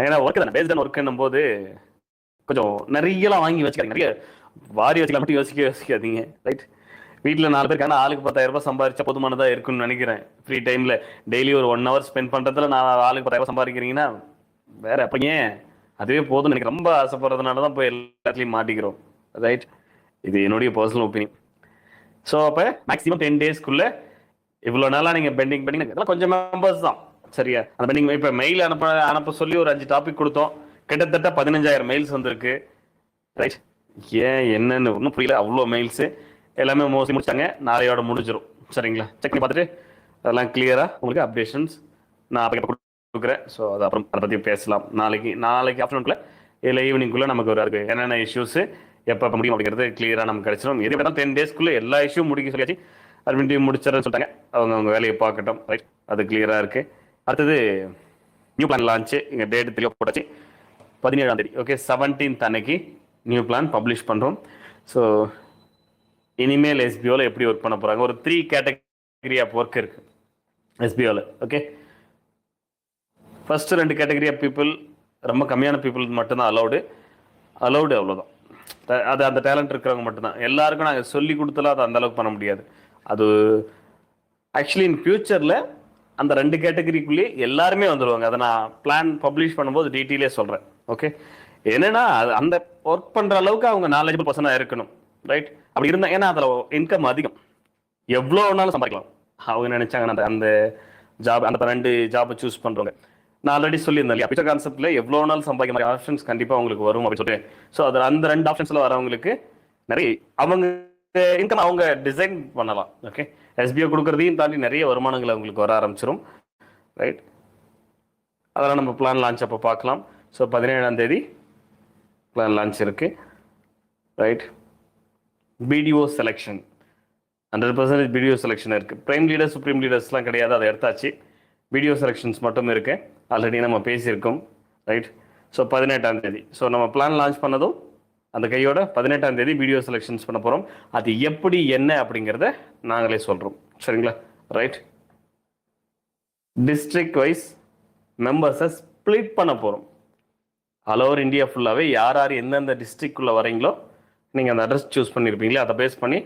ஏன்னா ஒர்க் தானே, பேஸ்ட் ஆன் ஒர்க்குன்னும் போது கொஞ்சம் நிறையலாம் வாங்கி வச்சுக்காதீங்க. நிறைய வாரி வச்சுக்கலாம் மட்டும் யோசிக்காதீங்க. ரைட், வீட்டில் 4 பேருக்கான ஆளுக்கு 10,000 ரூபாய் சம்பாதிச்சா போதுமானதாக இருக்குன்னு நினைக்கிறேன். ஃப்ரீ டைமில் டெய்லி ஒரு 1 hour ஸ்பெண்ட் பண்ணுறதுல நான் ஆளுக்கு 10,000 ரூபாய் சம்பாதிக்கிறீங்கன்னா வேற அப்போ ஏன் அதுவே போதும்னு எனக்கு ரொம்ப ஆசைப்படுறதுனால தான் போய் எல்லாத்துலேயும் மாட்டிக்கிறோம். ரைட், இது என்னுடைய பர்சனல் ஒப்பீனியன். ஸோ அப்போ மேக்ஸிமம் 10 டேஸ்க்குள்ளே இவ்வளோ நாளாக நீங்கள் பெண்டிங் இதெல்லாம் கொஞ்சம் மெம்பர்ஸ் தான் சரியா. அந்த பெண்டிங் இப்போ மெயில் அனுப்ப சொல்லி ஒரு 5 டாபிக் கொடுத்தோம், கிட்டத்தட்ட 15,000 மெயில்ஸ் வந்திருக்கு. ரைட், ஏன் என்னன்னு ஒன்றும் புரியல, அவ்வளோ மெயில்ஸு எல்லாமே மோஸ்ட்லி முடிச்சாங்க. நாளையோட முடிஞ்சிடும் சரிங்களா. செக் பண்ணி பார்த்துட்டு அதெல்லாம் கிளியராக உங்களுக்கு அப்டேஷன்ஸ் நான் அப்போ கொடுக்குறேன். ஸோ அது அப்புறம் அதை பற்றி பேசலாம். நாளைக்கு ஆஃப்டர்நூனில் இல்லை ஈவினிங்குள்ளே நமக்கு ஒரு அதுக்கு என்னென்ன இஷ்யூஸு எப்போ முடியும் அப்படிங்கிறது கிளியராக நமக்கு கிடச்சிடும். எது வேணாலும் 10 டேஸ்க்குள்ளே எல்லா இஷ்யூ முடிக்க சொல்லியாச்சு. அட்மின் டீம் முடிச்சிடறேன்னு சொல்லிட்டாங்க, அவங்க வேலையை பார்க்கட்டும். ரைட், அது கிளியராக இருக்குது. அடுத்தது நியூ பிளான் லான்ச்சு, இங்கே டேட்டு தெளிவாக போட்டாச்சு 17ஆம் தேதி. ஓகே, 17th அன்னைக்கு நியூ பிளான் பப்ளிஷ் பண்ணுறோம். ஸோ இனிமேல் எஸ்பிஓவில் எப்படி ஒர்க் பண்ண போகிறாங்க, ஒரு 3 கேட்டகரி ஆஃப் ஒர்க் இருக்குது எஸ்பிஓவில். Okay, first 2 category of people, ரொம்ப கம்மியான பீப்புள் மட்டும்தான் அலௌடு அவ்வளோதான். அது அந்த டேலண்ட் இருக்கிறவங்க மட்டும்தான். எல்லாருக்கும் நாங்கள் சொல்லி கொடுத்தாலும் அதை அந்தளவுக்கு பண்ண முடியாது. அது ஆக்சுவலி இன் ஃபியூச்சரில் அந்த 2 கேட்டகரிக்குள்ளேயே எல்லாருமே வந்துடுவாங்க. அதை நான் பிளான் பப்ளிஷ் பண்ணும்போது டீட்டெயிலே சொல்கிறேன். ஓகே, என்னென்னா அந்த ஒர்க் பண்ணுற அளவுக்கு அவங்க நாலேஜபிள் பர்சனாக இருக்கணும். ரைட், அப்படி இருந்தால் ஏன்னா அதில் இன்கம் அதிகம், எவ்வளோ வேணாலும் சம்பாதிக்கலாம். அவங்க நினைச்சாங்கன்னா அந்த ஜாப், அந்த 2 ஜாபை சூஸ் பண்ணுறவங்க, நான் ஆல்ரெடி சொல்லியிருந்தேன் இல்லையா, பிக்சர் கான்செப்ட்ல எவ்வளோ நாள் சம்பாதிக்க மாதிரி ஆப்ஷன்ஸ் கண்டிப்பாக உங்களுக்கு வரும் அப்படின்னு சொல்லிட்டு. ஸோ அது அந்த 2 ஆப்ஷன்ஸில் வரவங்களுக்கு நிறைய அவங்க இன்கம் அவங்க டிசைன் பண்ணலாம். ஓகே, எஸ்பிஓ கொடுக்குறதையும் தாண்டி நிறைய வருமானங்கள் அவங்களுக்கு வர ஆரம்பிச்சிடும். ரைட், அதெல்லாம் நம்ம பிளான் லான்ச் அப்போ பார்க்கலாம். ஸோ 17ஆம் தேதி பிளான் லான்ச் இருக்குது. Right, PDO selection 100% PDO selection இருக்குது. பிரைம் லீடர் சுப்ரீம் லீடர்ஸ்லாம் கிடையாது, அதை எடுத்தாச்சு. வீடியோ செலெக்ஷன்ஸ் மட்டும் இருக்கு, ஆல்ரெடி நம்ம பேசியிருக்கோம். ரைட், ஸோ 18ஆம் தேதி. ஸோ நம்ம பிளான் லான்ச் பண்ணதும் அந்த கையோட 18ஆம் தேதி வீடியோ செலெக்ஷன்ஸ் பண்ண போகிறோம். அது எப்படி என்ன அப்படிங்கிறத நாங்களே சொல்கிறோம் சரிங்களா. ரைட், டிஸ்ட்ரிக்ட் வைஸ் மெம்பர்ஸை ஸ்ப்ளிட் பண்ண போகிறோம். ஆல் ஓவர் இந்தியா ஃபுல்லாகவே யார் யார் எந்தெந்த டிஸ்ட்ரிக்ட்குள்ளே வரீங்களோ நீங்கள் அந்த அட்ரஸ் சூஸ் பண்ணியிருப்பீங்களே அதை பேஸ் பண்ணி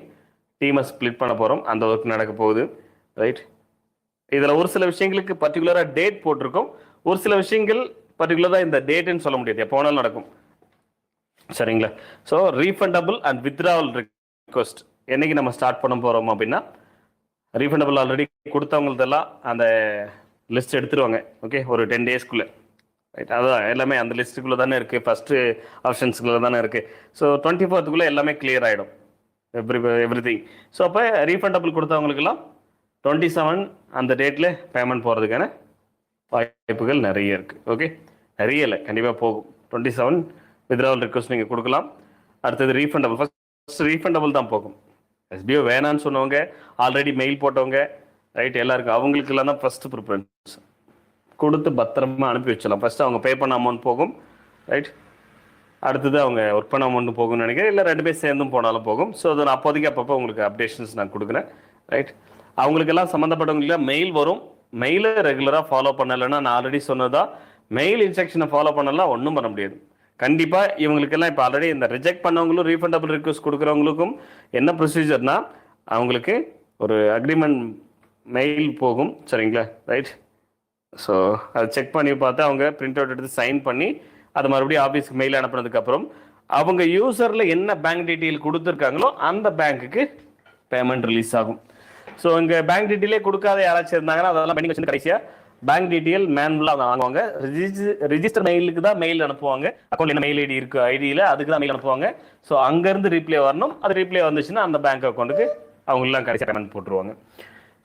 டீமை ஸ்ப்ளிட் பண்ண போகிறோம். அந்த ஒர்க் நடக்க போகுது. ரைட், இதில் ஒரு சில விஷயங்களுக்கு பர்டிகுலராக டேட் போட்டிருக்கோம், ஒரு சில விஷயங்கள் பர்டிகுலராக இந்த டேட்டுன்னு சொல்ல முடியாது, எப்போ வேணாலும் நடக்கும் சரிங்களா. So refundable and withdrawal request என்னைக்கு நம்ம ஸ்டார்ட் பண்ண போகிறோம் அப்படின்னா, ரீஃபண்டபிள் ஆல்ரெடி கொடுத்தவங்களதெல்லாம் அந்த லிஸ்ட் எடுத்துருவாங்க. ஓகே, ஒரு 10 டேஸ்க்குள்ளே. ரைட், அதுதான் எல்லாமே அந்த லிஸ்ட்டுக்குள்ளே தானே இருக்குது, ஃபஸ்ட்டு ஆப்ஷன்ஸுக்குள்ளே தானே இருக்குது. ஸோ 24th எல்லாமே கிளியர் ஆகிடும் எவ்ரி திங். ஸோ அப்போ ரீஃபண்டபிள் கொடுத்தவங்களுக்கெல்லாம் 27 அந்த டேட்டில் பேமெண்ட் போகிறதுக்கான வாய்ப்புகள் நிறைய இருக்குது. ஓகே, நிறைய இல்லை, கண்டிப்பாக போகும். 27 வித்ட்ராவல் ரிக்வஸ்ட் நீங்கள் கொடுக்கலாம். அடுத்தது ரீஃபண்டபிள், ஃபஸ்ட் ரீஃபண்டபிள் தான் போகும். எஸ்பிஓ வேணான்னு சொன்னவங்க, ஆல்ரெடி மெயில் போட்டவங்க, ரைட். எல்லாருக்கும் அவங்களுக்குலாம் தான் ஃபர்ஸ்ட் ப்ரிஃபரன்ஸ் கொடுத்து பத்திரமா அனுப்பி வச்சிடலாம். ஃபர்ஸ்ட் அவங்க பே பண்ண அமௌண்ட் போகும், ரைட். அடுத்தது அவங்க ஒர்க் பண்ண அமௌண்ட் போகும்னு நினைக்கிறேன், இல்லை 2 பேர் சேர்ந்தும் போனாலும் போகும். ஸோ அதை நான் அப்போதைக்கு அப்பப்போ உங்களுக்கு அப்டேஷன்ஸ் நான் கொடுக்குறேன், ரைட். அவங்களுக்கெல்லாம் சம்மந்தப்பட்டவங்களுக்கு மெயில் வரும். மெயிலை ரெகுலராக ஃபாலோ பண்ணலைன்னா நான் ஆல்ரெடி சொன்னதா, மெயில் இன்ஸ்ட்ரக்ஷனை ஃபாலோ பண்ணலாம் ஒன்றும் பண்ண முடியாது. கண்டிப்பாக இவங்களுக்கெல்லாம் இப்போ ஆல்ரெடி இந்த ரிஜெக்ட் பண்ணவங்களும் ரீஃபண்டபிள் ரிக்வஸ்ட் கொடுக்குறவங்களுக்கும் என்ன ப்ரொசீஜர்னா, அவங்களுக்கு ஒரு அக்ரிமெண்ட் மெயில் போகும், சரிங்களா, ரைட். ஸோ அதை செக் பண்ணி பார்த்து அவங்க பிரிண்ட் அவுட் எடுத்து சைன் பண்ணி அதை மறுபடியும் ஆஃபீஸ்க்கு மெயில் அனுப்புனதுக்கப்புறம் அவங்க யூசரில் என்ன பேங்க் டீட்டெயில் கொடுத்துருக்காங்களோ அந்த பேங்க்குக்கு பேமெண்ட் ரிலீஸ் ஆகும். ஸோ இங்கே பேங்க் டீட்டெயிலே கொடுக்காத யாராச்சும் இருந்தாங்கன்னா அதெல்லாம் பண்ணி வச்சு கடைசியாக பேங்க் டீட்டெயில் மேனுவலாக வாங்குவாங்க. ரிஜிஸ்டர் மெயிலுக்கு தான் மெயில் அனுப்புவாங்க. அக்கௌண்ட் என்ன மெயில் ஐடி இருக்குது, ஐடியில் அதுக்கு தான் மெயில் அனுப்புவாங்க. ஸோ அங்கேருந்து ரீப்ளே வரணும். அது ரீப்ளே வந்துச்சுன்னா அந்த பேங்க் அக்கௌண்ட்டுக்கு அவங்களாம் கடைசியாக பேமெண்ட் போட்டுருவாங்க.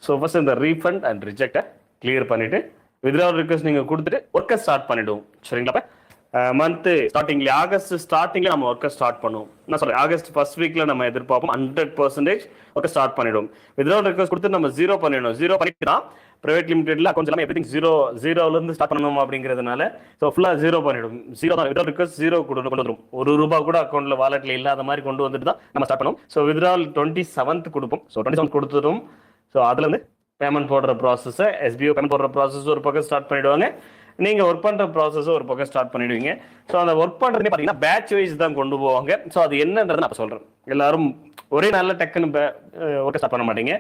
ஸோ ஃபர்ஸ்ட் இந்த ரீஃபண்ட் அண்ட் ரிஜெக்டை கிளியர் பண்ணிவிட்டு வித்ட்ராவல் ரிக்வெஸ்ட் நீங்கள் கொடுத்துட்டு ஒர்க்கை ஸ்டார்ட் பண்ணிவிடுவோம், சரிங்களா. மந்த்து ஸ்டார்டிங்ல ஆகஸ்ட் ஸ்டார்டிங்ல நம்ம ஒர்க்கை ஸ்டார்ட் பண்ணுவோம். நான் சொல்றேன் ஆகஸ்ட் ஃபர்ஸ்ட் வீக்ல நம்ம எதிர்பார்ப்போம் 100% ஒர்க்கை ஸ்டார்ட் பண்ணிடுவோம். வித்ட்ராவல் ரிக்வெஸ்ட் கொடுத்து நம்ம 0 பண்ணிடணும். 0 பண்ணிட்டு தான் பிரைவேட் லிமிடெட்ல அக்கௌண்ட்ஸ் எல்லாமே எவ்ரிதிங் ஜீரோலேருந்து ஸ்டார்ட் பண்ணணும் அப்படிங்கிறதுனால ஸோ ஃபுல்லாக 0 பண்ணிடும். 0 தான் வித்ட்ராவல் ரிக்வெஸ்ட் 0 கொண்டு வந்துடும். ₹1 கூட அக்கௌண்ட்ல வாலெட்ல இல்லாத மாதிரி கொண்டு வந்துட்டு தான் நம்ம ஸ்டார்ட் பண்ணுவோம். ஸோ வித்ட்ராவல் 27th கொடுப்போம். So 27th கொடுத்துடும். ஸோ அதுலேருந்து பேமெண்ட் போடுற ப்ராசஸை எஸ்பிஓ பேமெண்ட் போடுற ப்ராசஸ் ஒரு பக்கம் ஸ்டார்ட் பண்ணிடுவாங்க. நீங்கள் ஒர்க் பண்ணுற ப்ராசஸை ஒரு பக்கம் ஸ்டார்ட் பண்ணிடுவீங்க. ஸோ அந்த ஒர்க் பண்ணுறதுனே பார்த்தீங்கன்னா பேட்ச் வைஸ் தான் கொண்டு போவாங்க. ஸோ அது என்னன்றது நான் சொல்கிறேன். எல்லாரும் ஒரே நாளில் டக்குன்னு ஒர்க்கை ஸ்டார்ட் பண்ண மாட்டீங்க.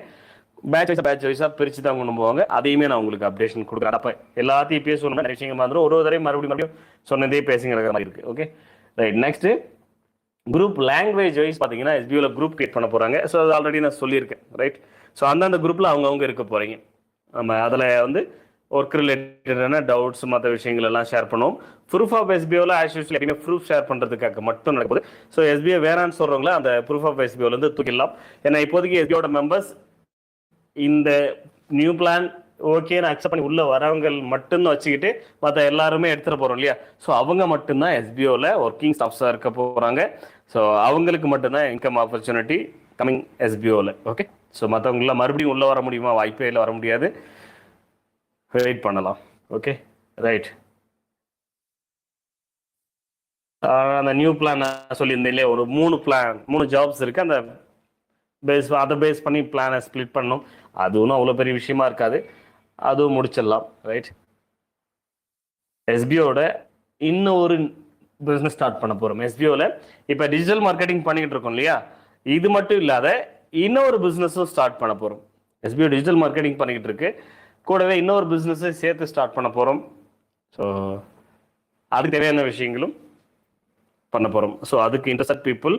பேட்ச் வைஸாக பிரித்து தான் கொண்டு போவாங்க. அதையுமே நான் உங்களுக்கு அப்டேஷன் கொடுக்குறேன். அப்போ எல்லாத்தையும் பேசணும், நிறைய விஷயங்கள் வந்துடும். ஒரு தடவை மறுபடியும் சொன்னதே பேசுங்கிற மாதிரி இருக்குது. Okay, right. Next group language wise பார்த்தீங்கன்னா எஸ்பிஓவில் குரூப் கிரியேட் பண்ண போகிறாங்க. ஸோ அது ஆல்ரெடி நான் சொல்லியிருக்கேன், ரைட். ஸோ அந்தந்த குரூப்பில் அவங்கவுங்க இருக்க போகிறீங்க. நம்ம அதில் வந்து ஒர்க் ரிலேட்டடான டவுட்ஸ் மற்ற விஷயங்கள் எல்லாம் ஷேர் பண்ணுவோம். ப்ரூஃப் ஆஃப் எஸ்பிஓவில் ஆஸ் யூஸ்வல் எப்பயுமே ப்ரூஃப் ஷேர் பண்ணுறதுக்காக மட்டும் நடக்குது. ஸோ எஸ்பிஓ வேணான்னு சொல்கிறவங்கள அந்த ப்ரூஃப் ஆஃப் எஸ்பிஓலேருந்து தூக்கிடலாம். ஏன்னா இப்போதைக்கு எஸ்பிஓட மெம்பர்ஸ் இந்த நியூ பிளான் ஓகேன்னு அக்செப்ட் பண்ணி உள்ளே வரவங்க மட்டும்தான் வச்சுக்கிட்டு மற்ற எல்லாருமே எடுத்துகிட்டு போகிறோம் இல்லையா. ஸோ அவங்க மட்டும்தான் எஸ்பிஓவில் ஒர்க்கிங் ஸ்டாஃப்ஸாக இருக்க போகிறாங்க. ஸோ அவங்களுக்கு மட்டும்தான் இன்கம் ஆப்பர்ச்சுனிட்டி கமிங் எஸ்பிஓவில். ஓகே, ஸோ மற்றவங்களாம் மறுபடியும் உள்ளே வர முடியுமா? வாய்ப்பே இல்லை, வர முடியாது. வெயிட் பண்ணலாம். Okay, right. அந்த நியூ பிளான் நான் சொல்லியிருந்தேன் இல்லையா, ஒரு 3 ஜாப்ஸ் இருக்குது. அந்த அதை பேஸ் பண்ணி பிளானை ஸ்ப்ளிட் பண்ணணும். அது ஒன்றும் அவ்வளோ பெரிய விஷயமா இருக்காது, அதுவும் முடிச்சிடலாம், ரைட். எஸ்பிஓட இன்னும் ஒரு பிஸ்னஸ் ஸ்டார்ட் பண்ண போகிறோம். எஸ்பிஓவில் இப்போ டிஜிட்டல் மார்க்கெட்டிங் பண்ணிக்கிட்டு இருக்கோம் இல்லையா, இது மட்டும் இல்லாத இன்னொரு பிஸ்னஸும் ஸ்டார்ட் பண்ண போகிறோம். எஸ்பிஓ டிஜிட்டல் மார்க்கெட்டிங் பண்ணிக்கிட்டு இருக்கு, கூடவே இன்னொரு பிஸ்னஸை சேர்த்து ஸ்டார்ட் பண்ண போகிறோம். ஸோ அதுக்கு தேவையான விஷயங்களும் பண்ண போகிறோம். ஸோ அதுக்கு இன்ட்ரெஸ்ட் பீப்புள்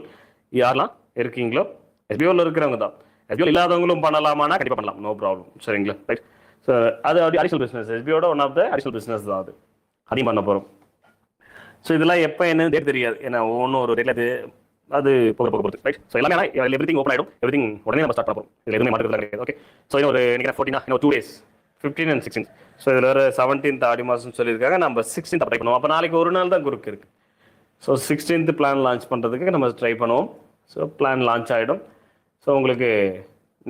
யாரெல்லாம் இருக்கீங்களோ, எஸ்பிஓவில் இருக்கிறவங்க தான். எஸ்பிஓ இல்லாதவங்களும் பண்ணலாமானா கண்டிப்பாக பண்ணலாம், நோ ப்ராப்ளம், சரிங்களா, ரைட். ஸோ அது அடிஷனல் பிஸ்னஸ், எஸ்பிஓட one of the additional business தான் அது, அதையும் பண்ண போகிறோம். ஸோ இதெல்லாம் எப்போ என்னன்னு தெரியாது, ஏன்னா ஒவ்வொன்றும் ஒரு டேட்டில் அது போக போகிறது, ரைட். ஸோ எல்லாமே எவ்ரிதிங் ஓப்பன் ஆகிடும், எவ்ரிதிங் உடனே நம்ம ஸ்டார்ட் பண்ண போகிறோம். இதில் எதுவுமே மாற்றுறது கிடையாது. ஓகே, ஸோ இன்னும் ஒரு நினைக்கிறேன் 14 இன்னும் 2 days, 15 and 16. ஸோ இதில் ஒரு 17th ஆடி மாதம் சொல்லியிருக்காங்க. நம்ம 16th அப்ளை பண்ணுவோம். அப்போ நாளைக்கு ஒரு நாள் தான் குரூப் இருக்குது. ஸோ 16th பிளான் லான்ச் பண்ணுறதுக்கு நம்ம ட்ரை பண்ணுவோம். ஸோ பிளான் லான்ச் ஆகிடும். ஸோ உங்களுக்கு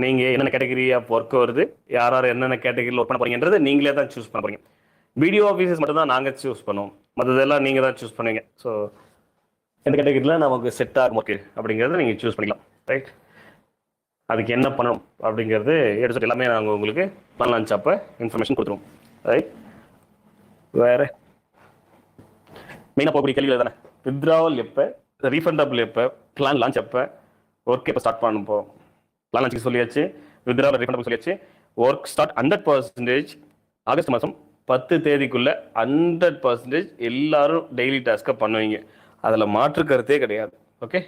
நீங்கள் என்னென்ன கேட்டகரி ஆஃப் ஒர்க் வருது, யார் யார் என்னென்ன கேட்டகரியில் ஒர்க் பண்ண போறீங்கன்றது நீங்களே தான் சூஸ் பண்ண போறீங்க. வீடியோ ஆஃபீஸஸ் மட்டும் தான் நாங்கள் சூஸ் பண்ணுவோம், மற்றதெல்லாம் நீங்கள் தான் சூஸ் பண்ணுவீங்க. ஸோ எந்த கேட்டகரியில் நமக்கு செட் ஆகும் ஒர்க்கு அப்படிங்கிறத நீங்கள் சூஸ் பண்ணிக்கலாம், ரைட். அதுக்கு என்ன பண்ணணும் அப்படிங்கிறது எடுத்துகிட்டு எல்லாமே நாங்கள் உங்களுக்கு பிளான் லான்ச் அப்போ இன்ஃபர்மேஷன் கொடுத்துருவோம், ரைட். வேறு மெயினாக போகக்கூடிய கேள்விகள் தானே, வித்ட்ராவல் எப்போ, ரீஃபண்டபிள் எப்போ, பிளான் லான்ச் எப்போ, ஒர்க் எப்போ ஸ்டார்ட் பண்ண போகிறோம். பிளான் லான்ச்சுக்கு சொல்லியாச்சு, வித்ட்ராவல் ரீஃபண்டபிள் சொல்லியாச்சு. ஒர்க் ஸ்டார்ட் 100% ஆகஸ்ட் மாதம் 10 தேதிக்குள்ளே 100% எல்லாரும் டெய்லி டாஸ்க்கை பண்ணுவீங்க. அதில் மாற்று கருத்தே கிடையாது. ஓகே,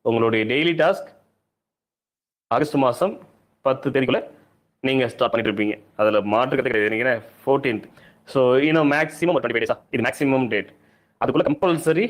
உங்களுடைய டெய்லி டாஸ்க் ஆகஸ்ட் மாதம் 10 தேதிக்குள்ளே நீங்கள் ஸ்டார்ட் பண்ணிட்டு இருப்பீங்க. அதில் மாற்று கருத்தே கிடையாது. நீங்கள் 14th, ஸோ இன்னும் மேக்ஸிமம் ஒரு 25 days, இது மேக்ஸிமம் டேட். அதுக்குள்ளே கம்பல்சரி